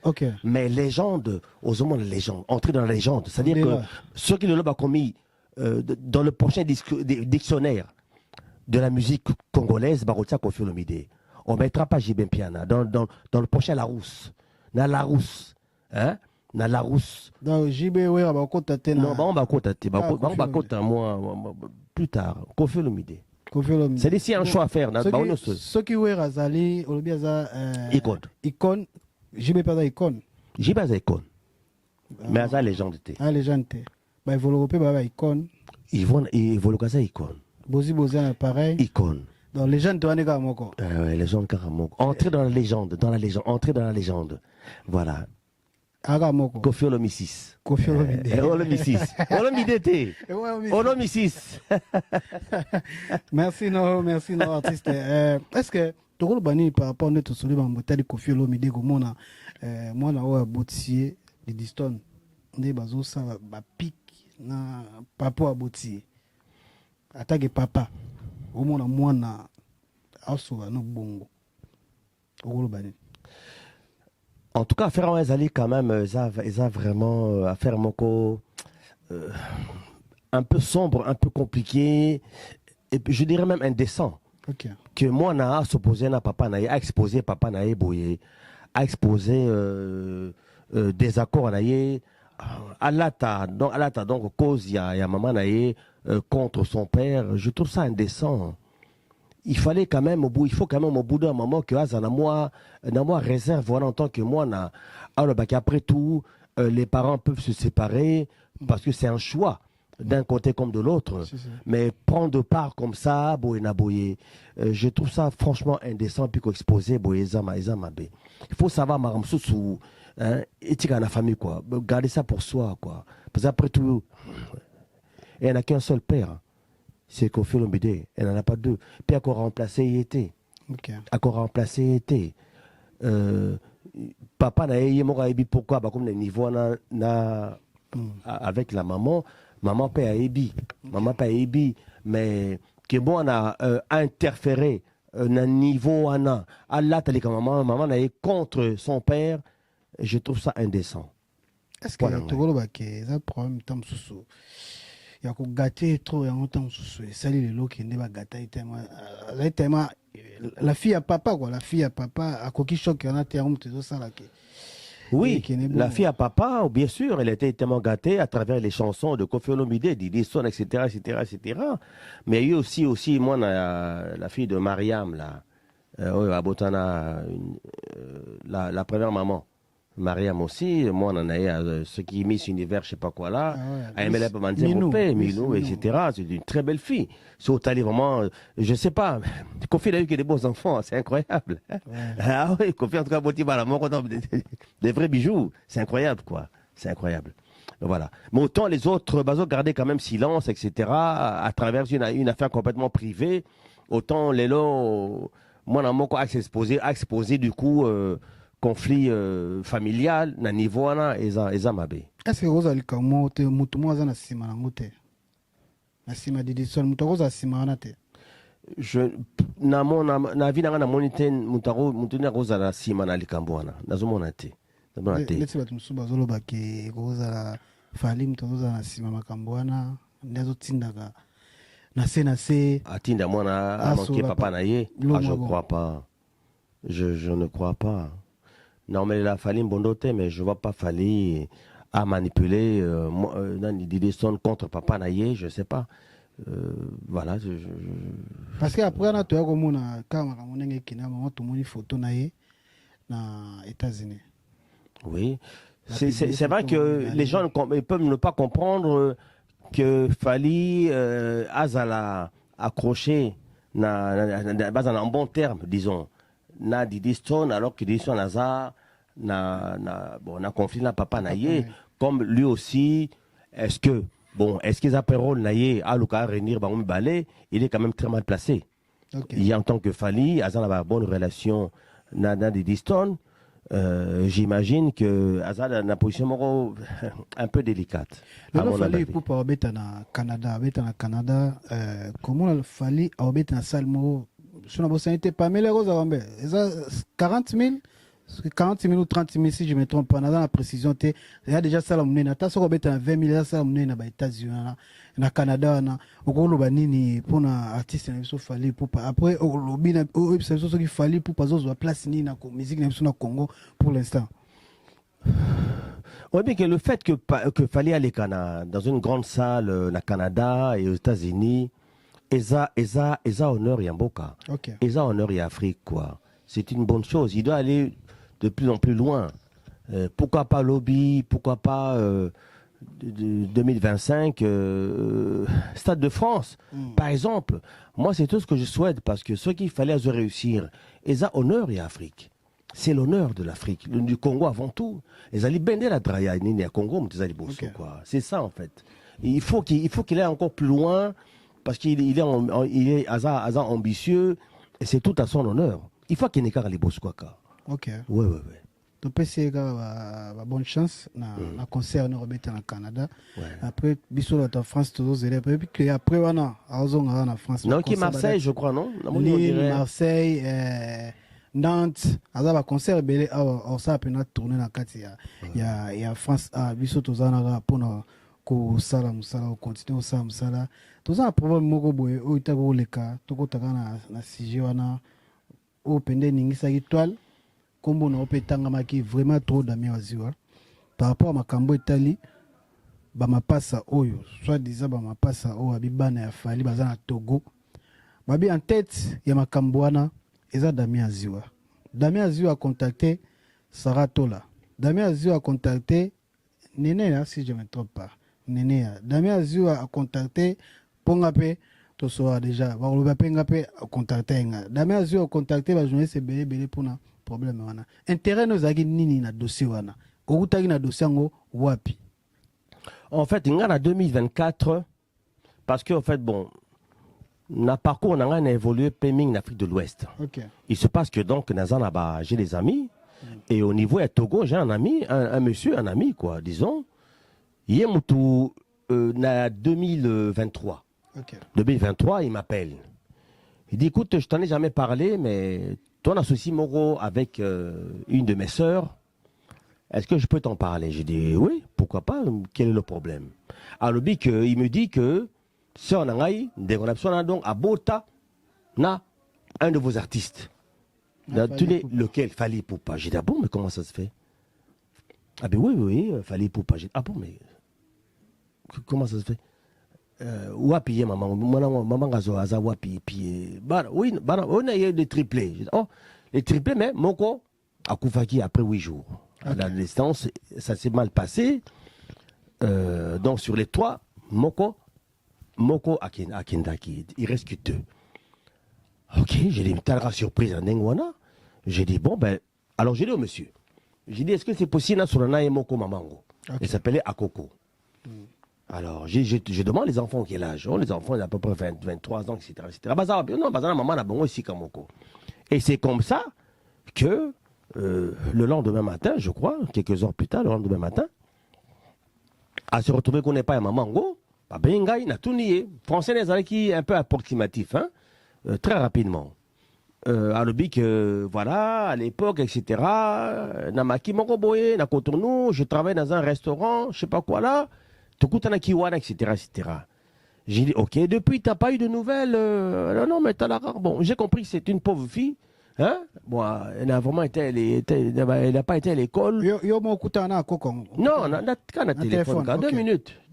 OK mais légende aux hommes de légende entrer dans la légende c'est-à-dire que ceux qui le l'ont commis dans le prochain dictionnaire de la musique congolaise Barotia Koffi Olomide on mettra pas JB Piana dans le prochain Larousse hein na Larousse dans JB ouais on va contacter non on va contacter moi plus tard Koffi Olomide. Koffi Olomide. C'est ici un choix à faire. Ceux qui oué Razali, Olobi Aza. Icône. Icône. J'y pas d'icône. J'y pas d'icône. Mais Aza légende. Ah, légende. Bah, il faut le repérer, bah, icône. Il faut le casser icône. Bozi, pareil. Icône. Donc, légende, tu vas aller à Moko. Ouais, légende Karamoko. Entrer dans la légende. Entrer dans la légende. Voilà. Aramoko. Koffi Olomide 6. Koffi Olomide. Olomide 6. Olomide T. Olomide 6. Merci, non, artiste. Est-ce que tu as bani par rapport à notre solide en bouteille de Koffi Olomide, moi, on a boutier de Diston. On est basé sur la pique, na papa à boutier. Attaque papa. Au moins, moi, na aso no bongo. Au bani. En tout cas, faire un Ezali quand même, ça vraiment affaire moko un peu sombre, un peu compliqué, et puis je dirais même indécent. Okay. Que moi na s'opposer na papa na a exposé papa na boye, a exposé des accords na à l'ata donc cause il y a maman na contre son père. Je trouve ça indécent. Il fallait quand même il faut quand même au bout d'un moment que Azana moi réserve voilà en tant que moi alors qu'après tout les parents peuvent se séparer parce que c'est un choix d'un côté comme de l'autre, mais prendre part comme ça je trouve ça franchement indécent puis qu'exposer il faut savoir maramsusu éthique à la famille quoi, garder ça pour soi quoi, parce qu'après tout il n'y en a qu'un seul père. C'est Koffi Olomide, elle n'en a pas deux. Puis encore remplacé était. Encore remplacé était. Papa n'a pas eu pourquoi comme le niveau avec la maman pas ébi. Maman pas ébi. Mais que bon on a interféré un niveau à Allah t'as dit maman n'a contre son père. Je trouve ça indécent. Est-ce que tu vois que ça problème tant sous il y a gâté trop et en temps sous salut les lots qui ne va gâter tellement la fille à papa quoi, la fille à papa à coquille choc en a terme tout ça là qui oui la fille à papa bien sûr elle était tellement gâtée à travers les chansons de Koffi Olomide, Didi Son etc. Mais il y a eu aussi moi la fille de Mariam là à Botana la première maman Mariam aussi, moi on en a ce qui est Miss Univers, je sais pas quoi là, Aimele Milou, etc. C'est une très belle fille. C'est au tali vraiment, je sais pas, Koffi a eu que des beaux enfants, c'est incroyable. Ah oui, Koffi en tout cas, des vrais bijoux, c'est incroyable quoi, c'est incroyable. Voilà. Mais autant les autres, Bazo gardaient quand même silence, etc. À travers une affaire complètement privée, autant les lots, moi on a exposé du coup. Conflit familial na niveau na eza mabe. Est-ce que vous allez comment te mutu mwaza na sima na ngote na sima Didi Son mutu roza sima na te je na vie na monite mutu na roza na sima na likambwana nazomona te leti batu musuba zoloba ke roza fali mutu roza na sima makambwana ndazo tindaka na se atinda mwana amanke papa na ye je crois pas je ne crois pas. Non, mais la Fali Mbondote, mais je ne vois pas Fali à manipuler Didi Son contre Papa Naye, je ne sais pas. Voilà. Parce qu'après, on a tout le photo Naye dans les États-Unis. Oui. C'est vrai que les gens peuvent ne pas comprendre que Fali Azala accroché en bon terme, disons. Na Didi Son alors que Didi Son na conflit na papa naye comme lui aussi est-ce qu'ils appelleront naye à l'occasion réunir Baoumi Balé, il est quand même très mal placé. Il y a en tant que Fali Azan a une bonne relation na Didi Son, j'imagine que Azan a une position un peu délicate. Le Fali pour pas obéter na Canada comment le Fali obéter na Salmo sur la bosse n'était pas mais les roses à 40 000 ou 30 000 si je me trompe pas dans la précision il y a déjà ça la monnaie ta so beta 20 000 ça la monnaie na États-Unis na Canada na okolo banini pour na artiste na biso Fali pour après au lobby na c'est ce qui Fali pour pas zo place ni na musique na biso na Congo pour l'instant. Oui, bien que le fait que Fali allait dans une grande salle na Canada et aux États-Unis Eza honneur Yamboka. Ok. Eza honneur et Afrique, quoi. C'est une bonne chose. Il doit aller de plus en plus loin. Pourquoi pas lobby, pourquoi pas 2025, Stade de France, par exemple. Moi, c'est tout ce que je souhaite, parce que ce qu'il fallait réussir, Eza honneur et Afrique. C'est l'honneur de l'Afrique, du Congo avant tout. Les Ali Bende la Draya, ni à Congo, quoi. C'est ça, en fait. Il faut qu'il aille encore plus loin, parce qu'il est Aza ambitieux, et c'est tout à son honneur. Il faut qu'il n'ait qu'à les Bosquaka. Ok. Ouais. Tu peux essayer bonne chance na concert au Canada. Ouais. Après, bisous en France, tous les élèves. Puis après, on a en France. Non, qui est Marseille, je crois, non? Lille, Marseille, Nantes. Alors, concert, on s'est appelé à tourner dans il y a France, bisous tous en pour ko sala musala ko continuer osala musala toza na problème moko boye oyo itaka oleka tokotaka na sujet wana oyo pende eningisaki toile kombo na ope etangamaki vraiment trop Damien Waziwa par rapport à makambo etali bamapasa oyo soit disant bamapasa oyo abibana ya fali baza na Togo babi en tête ya makambo wana eza Damien Waziwa. Damien Waziwa a contacté Sarah Tola. Damien Waziwa a contacté Néné, là, si je ne me trompe pas. Néné, Damien Waziwa a contacté Pongape, to soa déjà. Pongape a contacté Damien Waziwa a contacté la journaliste belé pour un problème. Intérêt nous a dit nini na dossier wana. Okutaki na dossier ngo wapi. En fait, il y a 2024, parce qu'en fait, bon, notre parcours on a évolué Péming en Afrique de l'Ouest. Okay. Il se passe que donc, j'ai des amis, et au niveau de Togo, j'ai un ami, un monsieur, un ami, quoi, disons. Il est en 2023. Okay. 2023, il m'appelle. Il dit, écoute, je t'en ai jamais parlé, mais ton associé Moro avec une de mes sœurs, est-ce que je peux t'en parler? J'ai dit, oui, pourquoi pas, quel est le problème? Alors, il me dit que, si on a donc à Bota, na un de vos artistes. Lequel? Fali Poupa. J'ai dit, ah bon, mais comment ça se fait? Ah ben oui, Fali Poupa. J'ai dit, ah bon, mais comment ça se fait? Wapi, maman gazo, aza wapi, puis, oui, on a eu des triplés. J'ai dit, oh, les triplés, mais Moko a Koufaki après 8 jours. Okay. À la distance, ça s'est mal passé. Donc, sur les 3, Moko Akindaki, il reste que 2. Ok, j'ai dit, t'as la surprise à Nengwana. J'ai dit, bon, ben, alors j'ai dit au monsieur, j'ai dit, est-ce que c'est possible sur un Moko Mamango? Okay. Il s'appelait Akoko. Alors, je demande les enfants quel âge. Oh, les enfants, ils ont à peu près 23 ans, etc. Non, maman a bon ici Kamoko. Et c'est comme ça que le lendemain matin, je crois, quelques heures plus tard, le lendemain matin, à se retrouver qu'on n'est pas à Mamango, Bengaï n'a tout nié. Français qui est un peu approximatif, hein, très rapidement. À l'obic, voilà, à l'époque, etc. Namaki Moroboye, Nakotonou, je travaille dans un restaurant, je sais pas quoi là, Tokutana Kiwana, etc., etc. J'ai dit, ok, depuis, t'as pas eu de nouvelles? Non, mais t'as la rare. Bon, j'ai compris que c'est une pauvre fille. Hein? Bon, elle n'a vraiment été, elle n'a pas été à l'école. Non, on a téléphone. 2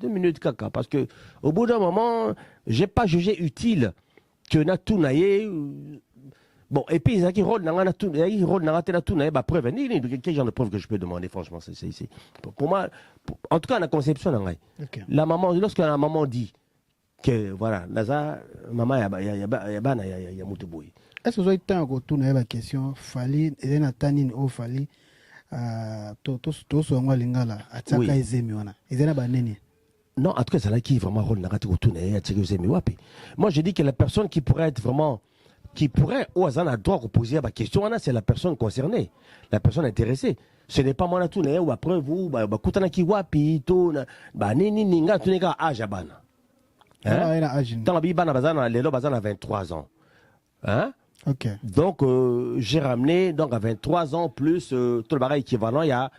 minutes, caca. Parce que, au bout d'un moment, j'ai pas jugé utile que Natounaye. Bon, et puis, ils ont bah, preuve. Quel genre de preuve que je peux demander, franchement, c'est. Pour moi, en tout cas, la conception, okay. La maman, lorsque la maman dit que, voilà, Naza, maman, il y a Moutouboui. Est-ce que vous avez temps de tourner la question? Fali, et na tanine au Fali, to so ngwa lingala, ataka ezemi wana. Ezena ba neni? Non, en tout cas, c'est là qui vraiment rôle narratif au tourner, ataka ezemi wapi. Moi, je dis que la personne qui pourrait être vraiment, qui pourrait, au hasard, a droit de poser la question, c'est la personne concernée, la personne intéressée. Ce n'est pas moi, tourner, ou après vous, koutana ki wapi, to, nini, ninga, tunega, ajabana. Tant la bibana bazana, les lots bazana 23 ans. Hein? Okay. Donc, j'ai ramené donc, à 23 ans plus tout le baril équivalent il y a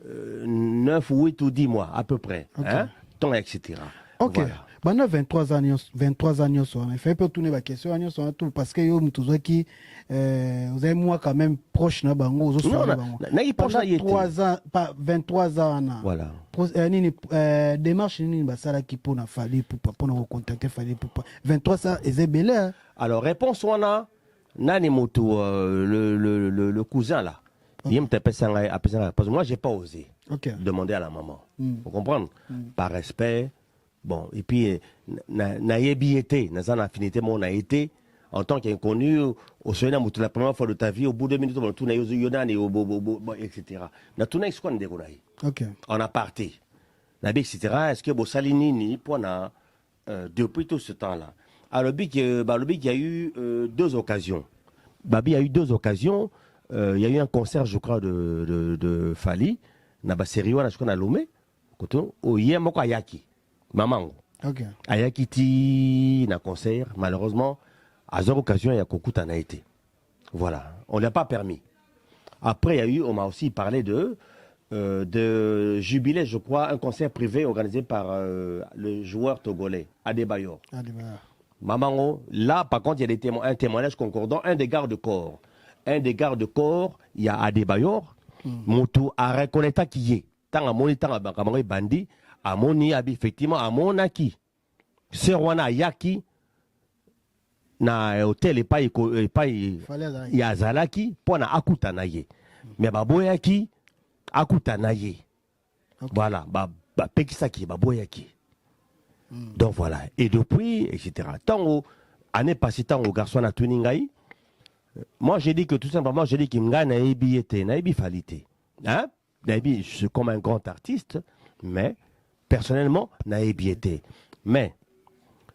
9 ou 8 ou 10 mois à peu près. Okay. Hein? Temps, etc. Ok. Voilà. Pendant 23 ans, il fait un peu tourner la question, parce que vous avez moi quand même proche de Bango. Non, Pendant 3 ans, pas 23 ans. Voilà. Démarche, qui pour nous contacter, 23 ans, et c'est bel. Alors, réponse, on a Nani Moto, le cousin là. Il me tapait ça, parce que moi, j'ai pas osé demander à la maman. Vous comprenez? Par respect. Bon, et puis, naïbi été, n'a pas affinité, mon naïté, en tant qu'inconnu, au Sénat, la première fois de ta vie, au bout de 2 minutes, on tourne aux Yonan et au etc. Na tout n'est qu'on déroulé. En aparté. Nabi, etc. Est-ce que Salini ni pour depuis tout ce temps-là? Alors, il y a eu 2 occasions. Babi a eu 2 occasions. Il y a eu un concert, je crois, de Fali. Naba Seriwa, je crois, à Lomé. Au Yemoko Ayaki. Maman. Ayaki ti na concert. Malheureusement, à 0 occasion, il y a Kokuta n'a été. Voilà. On ne l'a pas permis. Après, on m'a aussi parlé de jubilé, je crois, un concert privé organisé par le joueur togolais, Adebayor. Maman, là, par contre, il y a un témoignage concordant, un des gardes-corps. Un des gardes-corps, il y a Adebayor, Moutou a reconnaître qui est. Tant à mon temps, à bandi, à mon effectivement, à mon aki. Serwana Yaki, na hôtel et pas Yazalaki, pour na akuta na ye. Mais baboyaki, akuta na ye. Voilà, pekisaki, baboyaki. Donc voilà. Et depuis, etc. Tant année passée, tant au garçon à Tuningaï, moi j'ai dit que tout simplement, j'ai dit qu'il me gagne naïbi était, naïbi falité. Hein? Naïbi, je suis comme un grand artiste, mais personnellement, naïbi était. Mais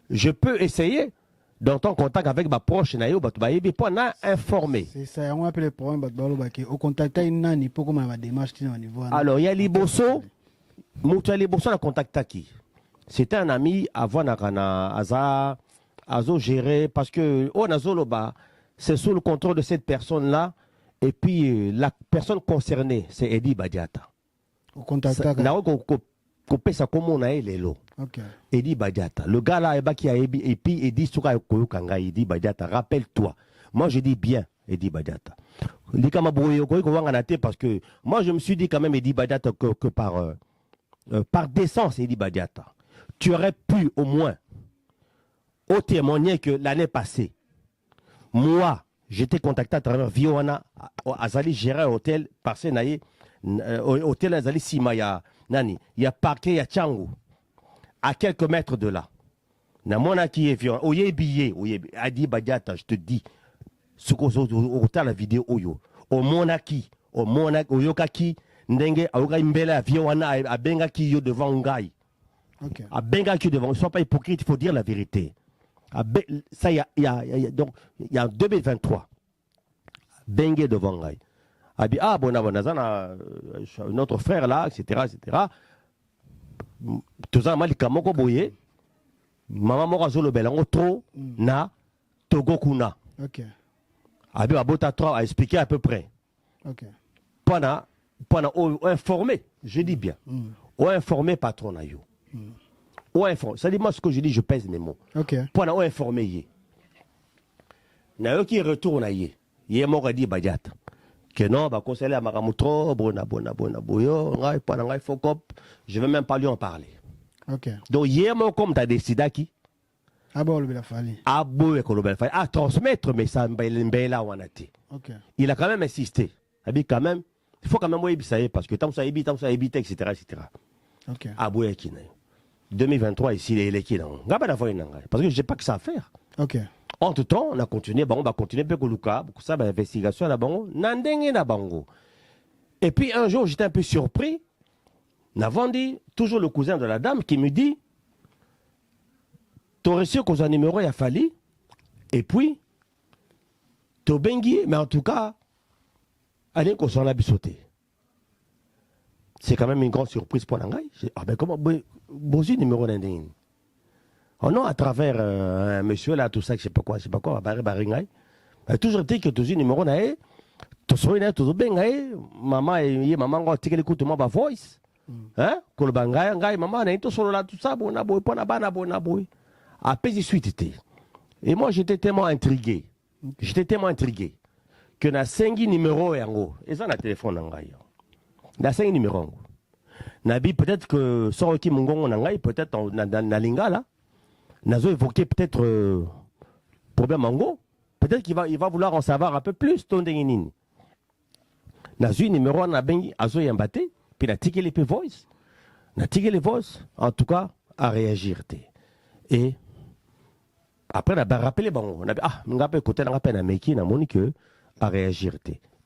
je peux essayer d'entrer en contact avec ma proche naïo, baïbi pour en informer. C'est ça, on appelle le problème, au contact, il faut comment ma démarche au niveau. Alors, il y a Liboso, Moutou Liboso a contacté qui? C'était un ami avant Aza géré parce que c'est sous le contrôle de cette personne-là. Et puis la personne concernée, c'est Eddie Badiata. Au contact. Coupé ça comme on a les lots. Eddie Badiata. Le gars là, et puis Eddie Souka Koyokanga, Eddie Badiata. Rappelle-toi. Moi je dis bien Eddie Badiata. Parce que moi je me suis dit quand même Eddie Badiata que par décence Eddie Badiata. Tu aurais pu au moins témoigner que l'année passée, moi, j'étais contacté à travers Vioana, Azali gérer un hôtel, parce que hôtel Azali Simaya, Nani, il y a parquet, il y a Tchangou, à quelques mètres de là. Na mona qui est Vioana, oye billet, Adi Badiata, je te dis, ce qu'on a la vidéo, oyo, au monaki, oyokaki, ndenge, aoga imbela, Vioana, a bengaki yo devant Ngai. À Bengaki devant, ne sois pas hypocrite, il faut dire la vérité. Ça, il y a en 2023, Bengue devant Ngai. Notre frère là, etc. Tout ça, Malikamoko Boye, Maman Morazolo Belango, trop, na, Togo Kuna. Abi Abota 3 a expliqué à peu près. Pendant informé, je dis bien, ou informé patron na yo. Ou informé, ça dit moi ce que je dis, je pèse mes mots. Pendant ou informé yé. Na yo qui retourne yé, yé mort dit Badiata. Que non, bah conseiller à Maramutro, bona boyo, ngai pendant ngai fokop, je vais même pas lui en parler. Donc hier moi comme t'as décidé qui à transmettre mais ça mbela wanati. Il a quand même insisté. Il quand même, il faut quand même oui parce que tant ça évite, etc. Aboué qui 2023 ici il est qui non. Parce que j'ai pas que ça à faire. Entre temps, on a continué, on va continuer peu Luka, ça investigation là bango, nandenge na bango. Et puis un jour, j'étais un peu surpris. Navandi, toujours le cousin de la dame qui me dit tu as reçu qu'on a numéro il a fallu et puis tu bengi mais en tout cas allez qu'on s'en a sauté. C'est quand même une grande surprise pour Nangai. Ah ben comment Bozi numéro d'Indien. Oh non, à travers un monsieur là, tout ça, je sais pas quoi, Baringai. Toujours dit que tu as numéro d'Indien, tu sois là, tu as bien, maman, quand tu écoutes ma voice, hein koloba ngai maman na to solo là tout ça bon na boy pona bana bon na boy après j'y suis été et moi j'étais tellement intrigué que na sengi numéro yango eza na téléphone na ngai na sengi numéro yango na bi peut-être que soroki mungongo na ngai peut-être na lingala nazo évoquer peut-être problème yango peut-être qu'il va vouloir en savoir un peu plus ton nini na zui numéro na bengi azo yambate puis na tiki les voice en tout cas à réagir et après na rappeler bango na ngape côté na rappel na meki na monique à réagir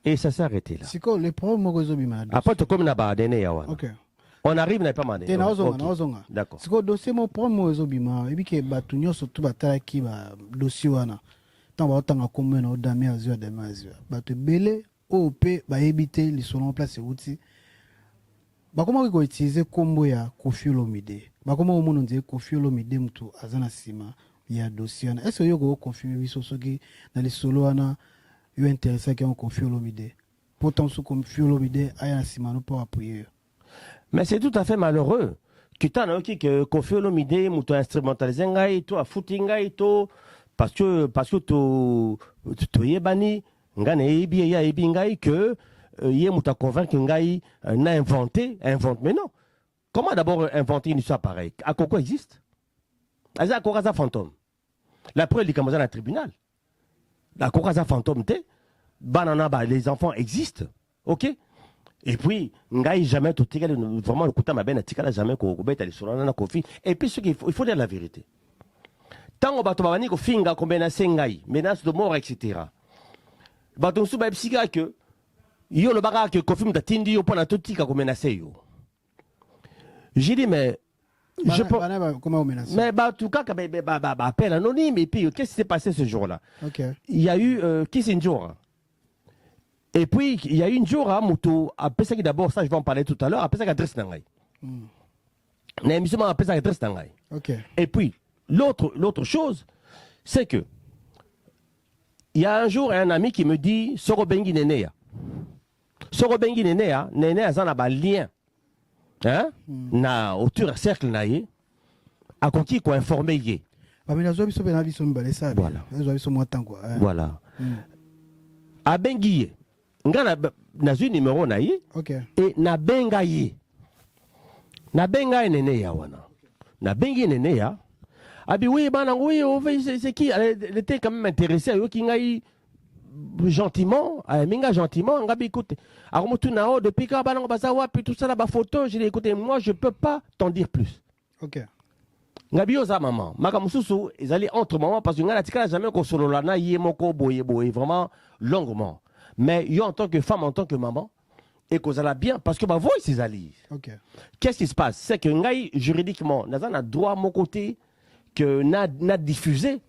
et ça s'est arrêté là c'est quoi les problèmes mogozo bima après to comme na ba dene ya wana OK on arrive na pas mandé naozonga d'accord c'est quoi dossier mon problème mogozo bima et puis que batunyo surtout batala ki ba dossier wana tant ba tanga kombe na odami azio bato belé OP ba éviter les selon place outil bakoma ko utiliser kombo ya Koffi Olomide bakoma omono nze Koffi Olomide mtu azana sima ya dossier na est-ce que yoko confirmer biso soki na les solo wana yo intéressé que on Koffi Olomide pourtant sous Koffi Olomide aya sima no pour appuyer mais c'est tout à fait malheureux kitana que Koffi Olomide mtu instrumentaliser ngai to afuti ngai to parce que to yebani ngane ebi ya ebi ngai que yé mouta convaincre ngai n'a invente mais non comment d'abord inventer une histoire pareille à quoi existe à quoi ça fantôme la preuve dit comme ça dans le tribunal à quoi ça fantôme té banana les enfants existent OK et puis ngai jamais tout vraiment le côté ma ben tikala jamais ko beta les solana na Koffi et puis ce qu'il faut dire la vérité tant on bato babani ko finga ko bena sengai menace de mort etc bato su ba psika que yo le baga que Koffi mtatindi yo pona totika ko menacer yo j'ai dit mais je pense comment menacer mais en tout cas appel anonyme et puis qu'est-ce qui s'est passé ce jour-là OK il y a eu Kissinger et puis il y a eu une jour à moto après ça d'abord ça je vais en parler tout à l'heure après ça adresse nangai na émission après ça adresse nangai OK et puis l'autre chose c'est que il y a un jour un ami qui me dit Soro Bengi Nenea Nenea ça n'a pas lien hein na autour cercle na ye a conquis quoi informer ye voilà voilà a bengi nga na zu numéro na ye OK et na benga ye Nenea wana na bengi Nenea abi oui bana oui c'est qui elle était quand même intéressée yo ki ngai gentiment minga gentiment ngabi écoute aromotu nao depuis quand bana baza wapi tout ça là ba photo je l'ai écouté moi je peux pas t'en dire plus OK ngabi oza maman makamususu ezali entre maman parce que ngana tikala jamais ko solola na ye moko boye vraiment longuement mais yo en tant que femme en tant que maman et kozala bien parce que ba voix ses alliés OK qu'est-ce qui se passe c'est que ngai juridiquement nazana droit mon côté que n'a diffusé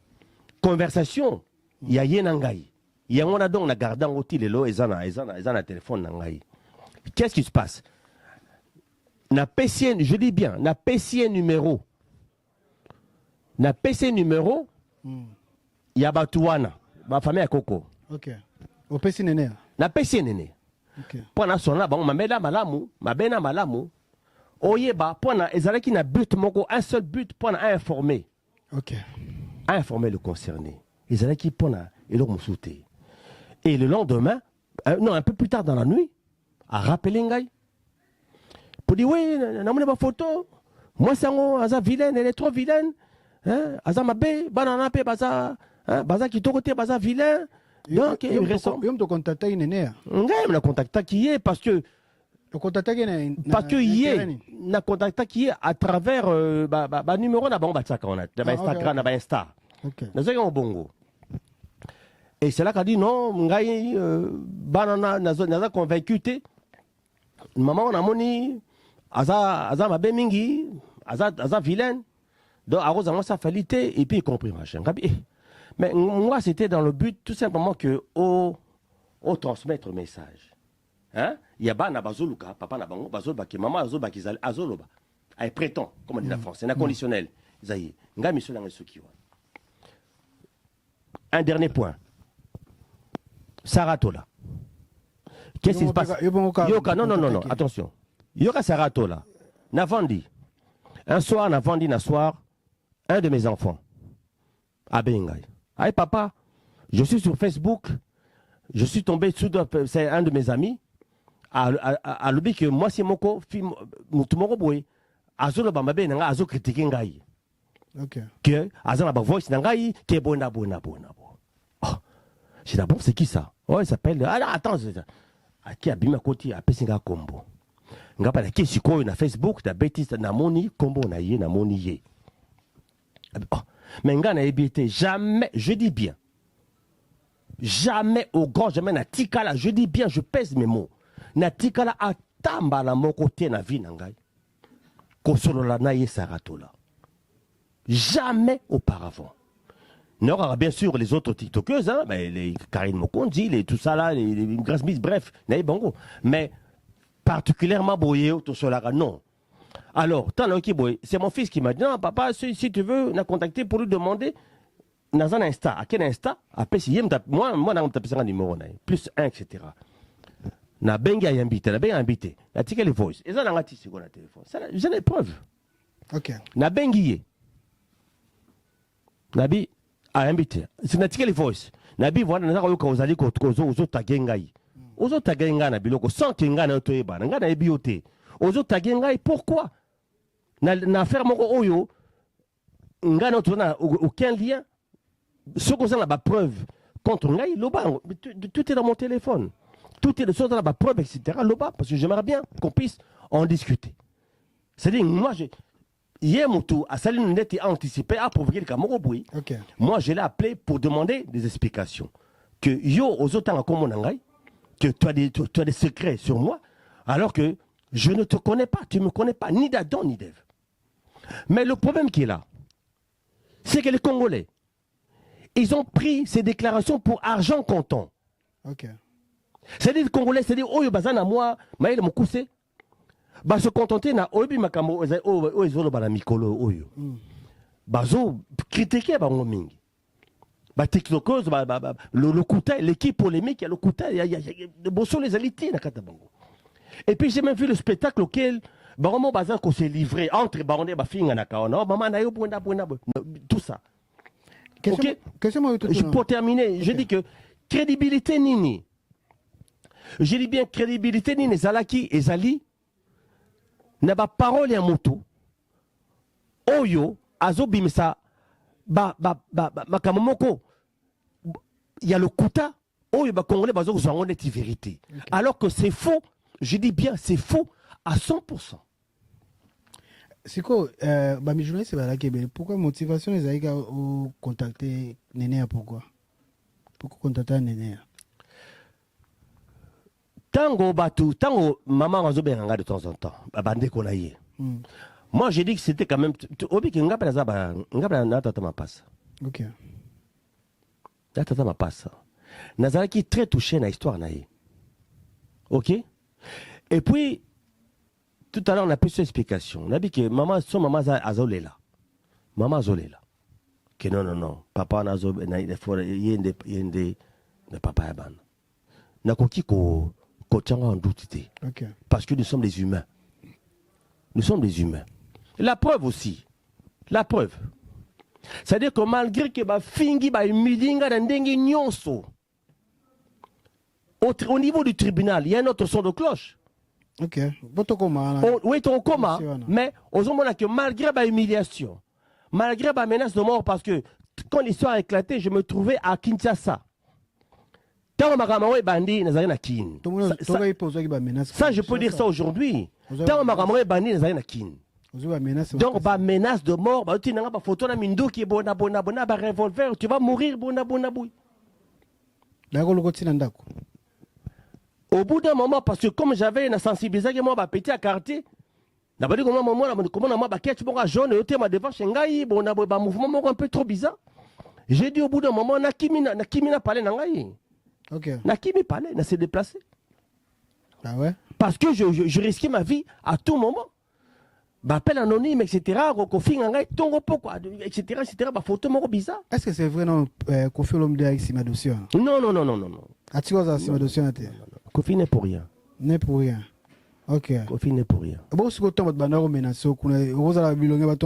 conversation il y a yenangai il y a on a donc na gardant oti lelo ezana téléphone nangai qu'est-ce qui se passe na PCN je dis bien na PCN numéro il y a batuana ba famille à Koko OK au PC nene na PCN nene OK pona sona ba mabena malamu oyeba pona ezalaki na but moko un seul but pona informer OK a informé le concerné. Ils allaient qui pona et leur moussouté. Et le lendemain, non, un peu plus tard dans la nuit, a rappelé Ngai. Pour dire, oui, n'a pas photo. Moi, c'est un vilaine, elle est trop vilaine. Aza mabé, banana pe baza, baza qui te côté baza vilain. Donc, il reste. Il me contacte nene. Ngai me contacte qui est parce que parce que hier na contacté qui est à travers numéro na bon batsaka on a Instagram na Insta na zaka bongo et c'est là qu'a dit non ngai banana na convaincu té maman on a moni aza mabe mingi aza vilaine donc à cause sa falité et puis il compris machin mais moi c'était dans le but tout simplement que au transmettre message. Hein? Il y a bana bazoluka, papa na bango bazoluba ki maman azoluba ki azoloba. Ay prétend, comme on dit en français, c'est conditionnel. Zayi, nga miso la ngesuki wa. Un dernier point. Saratola. Qu'est-ce qui se passe? Yoka, non, attention. Yoka Sarato là. Navandi. Un soir, Navandi, un soir, un de mes enfants. Abengai. Aïe papa, je suis sur Facebook. Je suis tombé sous c'est un de mes amis. À l'objet que moi c'est moko mutumoko boy. Azo le bamabe nanga azo critiquer ngai. Ok. Que azo la voice nangai qui est bona. Oh. J'ai dit bon c'est qui ça? Oh il s'appelle attends qui a bima côté a pesinga combo. Nga pas qui siko na Facebook na bêtise na moni combo na moni ye. Oh. Mais nga na ebité jamais, je dis bien. Jamais au grand jamais na tikala, je dis bien, je pèse mes mots. Na tikala atamba na mon côté na vie nangai. Kosolola na ye saratola. Jamais auparavant. N'aura bien sûr les autres tiktokeuses, hein, les Karine Mokondi, les tout ça là, les Grace Miss, bref, bongo. Mais particulièrement Boye, tout cela, non. Alors, c'est mon fils qui m'a dit, non, papa, si tu veux, on a contacté pour lui demander, dans un Insta, à quel Insta, moi, on a tapé un numéro, plus 1, etc. Na benga invité, na tika les voice. Et ça, on a tika sur le téléphone. J'ai des preuves. Ok. Na bengi, nabi, a invité. C'est na tika les voice. Nabi, voilà, na zaka aux ali kozo tagengai. Ozo tagenga na biloko, sans kenga na otoeba, nga na ebiote. Ozo tagengai, pourquoi? Na faire mon oyo, nga na aucun lien. Ce qu'on a la preuve contre ngai, loba, tout est dans mon téléphone. Tout est de sorte dans la preuve, etc. Loba, parce que j'aimerais bien qu'on puisse en discuter. C'est-à-dire, moi, hier, mon tour, à Saline Net et anticipé à provoquer le Cameroun. Ok. Moi, je l'ai appelé pour demander des explications. Que yo, aux autres, comme mon angai, que tu as des secrets sur moi, alors que je ne te connais pas, tu ne me connais pas, ni d'Adam, ni d'Ève. Mais le problème qui est là, c'est que les Congolais, ils ont pris ces déclarations pour argent comptant. Ok. C'est-à-dire les Congolais, c'est-à-dire, oh, bazana moi, maïle mon coussé, bah se contenter na obi makamo o ezolo bana mikolo oyo. Bazo critiquer ba ngomingi. Ba tiktokos le kuta, l'équipe polémique, il y a le kuta, il y a de bosso les alités na katabango. Et puis j'ai même vu le spectacle auquel Baromo Bazan qu'on s'est livré entre Baronde Bafinga na kaona, maman na yo buena tout ça. OK. Pour terminer, je dis que crédibilité nini. Je dis bien crédibilité nini Zalaki et Zali n'a pas parole à moto. Oyo azobimisa makamomoko. Il y a le kuta. Oyo ba congolais bazo zongo net vérité. Alors que c'est faux. Je dis bien c'est faux à 100%. C'est quoi mes journalistes pourquoi motivation les aïga au contacter Nénéa pourquoi contacter Nénéa tango maman azobenganga de temps en temps babande konaye. Moi j'ai dit que c'était quand même obi ki ngapa na tata mapasa. OK. Tata mapasa. Nazalaki très touché na histoire naye. OK? Et puis tout à l'heure, on a plus d'explications. On a dit que maman azolela. Maman azolela. Que non. Papa azolela. Il y a papa yaban. N'a koki ko tchanga en doute. Parce que nous sommes des humains. Nous sommes des humains. La preuve aussi. La preuve. C'est-à-dire que malgré que ba fingi ba midinga ndengi nyonso. Au niveau du tribunal, il y a un autre son de cloche. Ok. Oui, ton coma. Mais aux hommes que malgré ma humiliation, malgré ma menace de mort, parce que quand l'histoire a éclaté, je me trouvais à Kinshasa. Ça, je peux dire ça aujourd'hui. Donc, menace de mort, photo na mindo qui est bona, revolver, tu vas mourir, bona. Au bout d'un moment, parce que comme j'avais une sensibilisation, moi, petit à quartier, d'abord, comment jaune, un mouvement un peu trop bizarre. J'ai dit au bout d'un moment, Nakimi n'a parlé nangai. Ok. Nakimi parlait, n'a s'est déplacé. Ah ouais? Parce que je risquais ma vie à tout moment. Appel anonyme, etc. Etc. Photo bizarre. Est-ce que c'est vrai non Kofi Olomide avec Simadosia? Non. Atiwa za Simadosia. Kofi n'est pour rien. N'est pour rien. Ok. Kofi n'est pour rien. Bon, si vous avez un menace, vous avez un bilonge, vous avez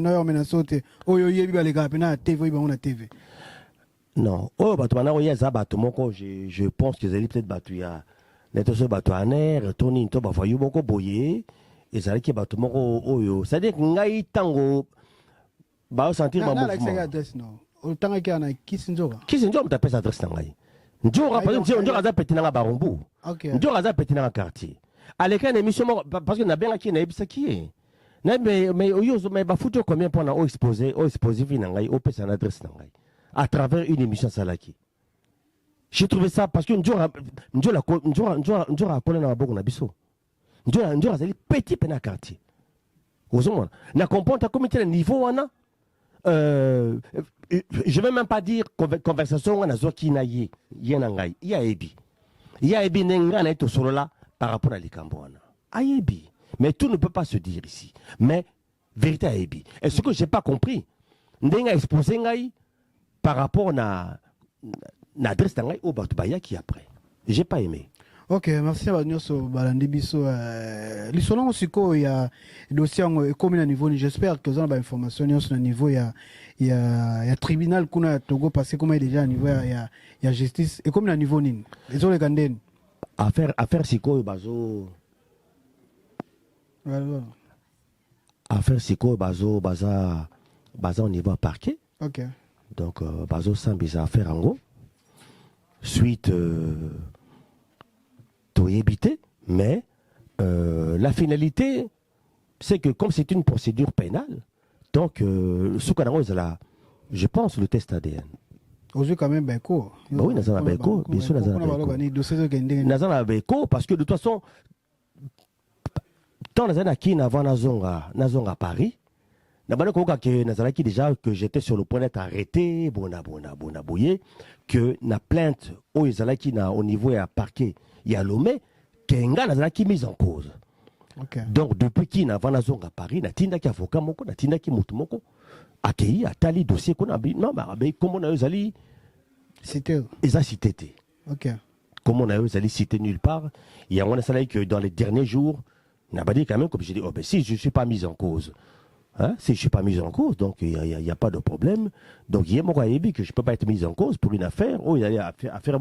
un menace, vous avez un TV. Non. Oh, maintenant, il y a ça, je pense que les peut-être battu ya. Les deux battu en air, Tony, to ba fayu boko boyer. Et ça qui battu moko oyo. C'est-à-dire que ngai tango ba sentir ma mouvement. Adresse non. O tanga ki ana kisinjoka. Kisinjoka mta pesa adresse ngai. Njora par exemple, njora za petina barombu. OK. Njora za petina quartier. Avec une émission parce que na benga ki na ebisa ki e. Na mais oyo mais ba futo combien pour na exposer vina ngai o pesa na adresse ngai. À travers une émission Salaki. J'ai trouvé ça parce que Njora connaît na boko na biso. Njora zali petit pena quartier. Ozomona. Na comprendre ta comité de niveau wana je vais même pas dire conversation wana zoki na ye na ngai. Ya ebi. Ya ebi nenga na eto solo là par rapport à likambo wana. Ayebi. Mais tout ne peut pas se dire ici. Mais vérité à ebi. Et ce que j'ai pas compris, ndenga exposé ngai par rapport à l'adresse d'Angaï au Batubaya qui après. J'ai pas aimé. Ok, merci à Bagnoso Balandi Bisso. L'issolon aussi, il y a dossier comme à niveau, j'espère que vous avez information sur le niveau, il y a tribunal qu'on a Togo passé comme déjà à niveau, il y a justice. Et comme à niveau, les autres gandens. Affaire Siko Bazo. Affaire Siko Baza au niveau parquet. Ok. Donc, Bazo Sambisa affaire en gros. Suite, Toyébité. Mais la finalité, c'est que comme c'est une procédure pénale, donc, je pense, le test ADN. Aujourd'hui, quand même, Beko. Bah oui, Nazana Beko. Bien sûr, Nazana Beko. Parce que de toute façon, tant Nazana qui n'a pas Nazonga à Paris, déjà que j'étais sur le point d'être arrêté, que na plainte au niveau à parquet, il y a l'homme qui mise en cause. Okay. Donc depuis qu'il n'a pas à Paris, na tinda ki avocat moko, na tinda ki mutu moko, accueilli à tali dossier qu'on a non mais comment on a eu cité. Ils a cité. OK. Comment on a eu cité nulle part. Il y a un salarié que dans les derniers jours, n'a pas dit quand même comme j'ai dit oh ben si je suis pas mis en cause. Hein? Si je ne suis pas mis en cause, donc il n'y a pas de problème. Donc il y a mon que je ne peux pas être mis en cause pour une affaire. Oh, il y a affaire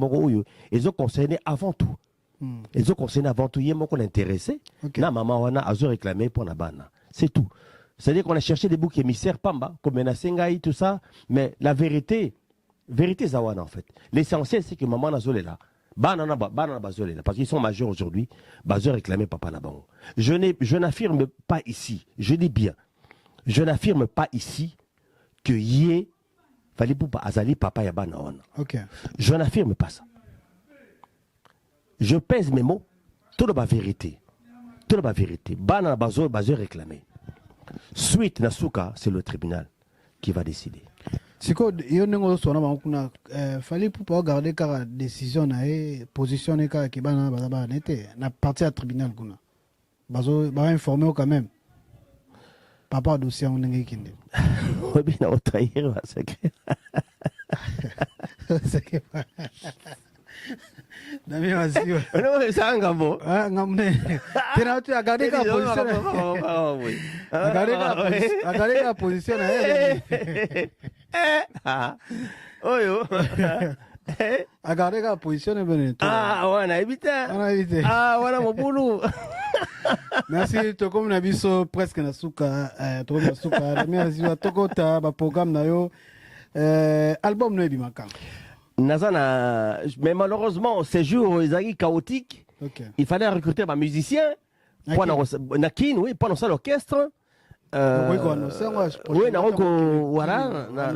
ils ont concerné avant tout. Ils ont concerné avant tout. Il y a mon qu'on intéressé. Là, maman, on a réclamé pour la banane. C'est tout. C'est-à-dire qu'on a cherché des boucs émissaires, Pamba, comme Menasengaï, tout ça. Mais la vérité, Zawana en fait. L'essentiel, c'est que maman a zolé là. Banana bazolé là. Parce qu'ils sont majeurs aujourd'hui. Bazeur réclamé papa Nabango. Je n'affirme pas ici. Je dis bien. Je n'affirme pas ici que Yé fallait pour Azali papa Yabana. Ok. Je n'affirme pas ça. Je pèse mes mots. Tout la vérité. Tout la vérité. Bana bazo réclamé. Suite Nasuka, c'est le tribunal qui va décider. C'est quoi fallait pour pas garder la décision position qui bana n'était na partie à tribunal kuna. Bazo ba informer quand même. Papa dossier on n'est qu'une. Oui, bien on trahir c'est que. C'est que. Dami aussi. Non, mais ça ngamo. Ah ngamne. Tena tu a gardé la position. A gardé la position Oyo. A gardé la position Ah, on a évité. On a évité. Ah, voilà mon boulot. Merci to comme na biso presque na suka to na suka merci à tokota ba programme na yo album no ebimaka Nazana mais malheureusement ces jours ils sont chaotiques. Okay. Il fallait recruter un musicien pendant Nakin oui pendant ça l'orchestre oui voilà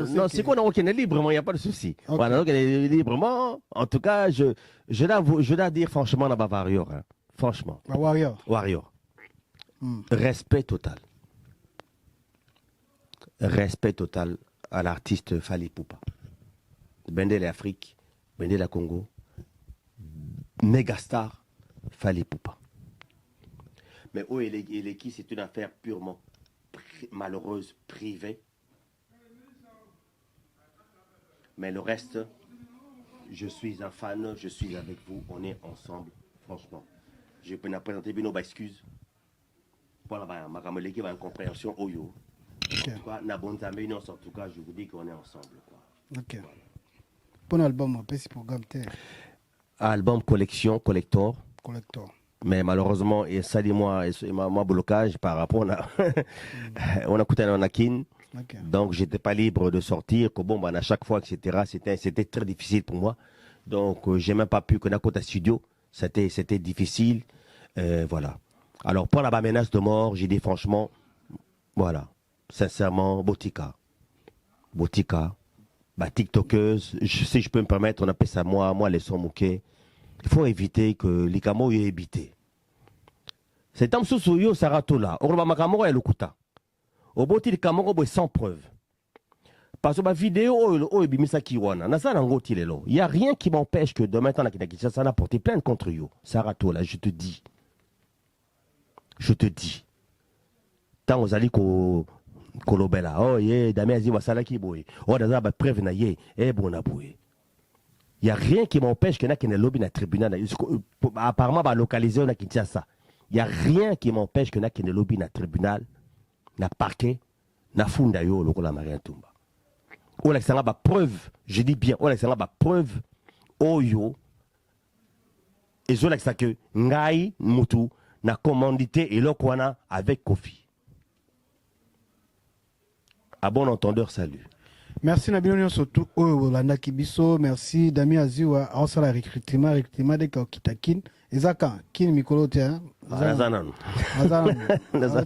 non c'est quoi on est librement il n'y a pas de souci. Voilà donc librement en tout cas je dois dire franchement la Bavaria hein. Franchement. Warrior. Respect total. Respect total à l'artiste Fally Ipupa. Bendel Afrique, Bendel Congo. Mégastar Fally Ipupa. Mais où il est qui, c'est une affaire purement malheureuse, privée. Mais le reste, je suis un fan, je suis avec vous, on est ensemble, franchement. Je peux présenter bien nos excuses. Pour ma caméléki, ma incompréhension, Oyo. Ok. En tout cas, en tout cas, je vous dis qu'on est ensemble. Quoi. Ok. Pour l'album, c'est programme Album collection, collector. Mais malheureusement, et ça dit moi blocage par rapport à on a coûté un anakin. Okay. Donc j'étais pas libre de sortir, que bon, à chaque fois, etc. C'était très difficile pour moi. Donc j'ai même pas pu connaître un studio. C'était difficile. Voilà. Alors pour la menace de mort, j'ai dit franchement, voilà, sincèrement, Botika, TikTokeuse, si je peux me permettre, on appelle ça moi les sons moqués. Il faut éviter que les camos y évité. C'est un sous-souyo saratola. On va makamoro et le kuta. Au bout de camoro sans preuve. Parce que ma vidéo, il n'y a rien qui m'empêche que demain, ça n'a porté plainte contre yo. Saratola, je te dis. Tant aux alliés kolobela oh yeah damé azi wasala ki boy oh daza ba preuve na ye bona boy il y a rien qui m'empêche que na kene lobby na tribunal apparemment ba localiser na Kinshasa il y a rien qui m'empêche que na kene lobby na tribunal na parquet na funda yo lokola Maria Tumba o la sanga ba preuve je dis bien o la sanga ba preuve oyo ezo la que ngai mutu na commandité et lokwana avec Kofi. À bon entendeur, salut. Merci Nabino surtout au Landa Kibiso. Merci Dami Aziwa. On s'en a recrutement de Kitakin. Ezaka, Kin Mikolo Tia. Azanan.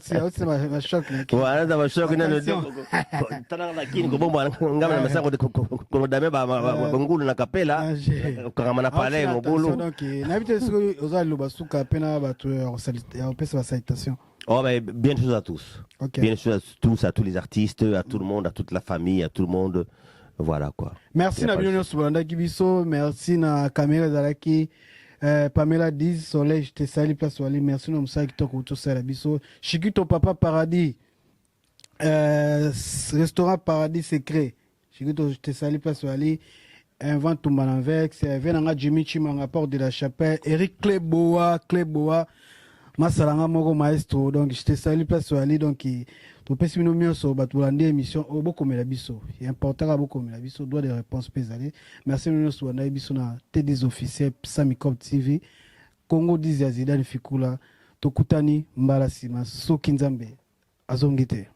C'est ma choc. Voilà, ça va choc. Tana la Kin, comme moi, on a un sac de Dame Bangul na Capella. Comme on a parlé, mon boulot. Donc, n'habitez pas aux Alubasuka, Pena, on peut sa citation. Oh, mais bien sûr à tous. Okay. Bien sûr à tous les artistes, à tout le monde, à toute la famille, à tout le monde. Voilà quoi. Merci Nabino Soulanda Kibiso. Merci na caméra Zalaki. Pamela Diz, Soleil, je te salue, place Wali. Merci na Moussa Kitoko Uto Salabiso. Chikito Papa Paradis. Restaurant Paradis Secret. Chikito, je te salue, place Wali. Invente tout Malanvex. Venanga Jimmy Chimanga, Porte de la Chapelle. Eric Kleboa. Masalanga Moko Maestro, donc je te salue place Ali, donc tu peux se nommer sur Batulande émission au beaucoup mais la biso. C'est important à beaucoup mais la biso doit des réponses pésalées. Merci nous sur na biso na T10 officiel Samicom TV. Congo Dizia Zidane Fikula Tokutani Mbalasima Sokinzambe Azongite.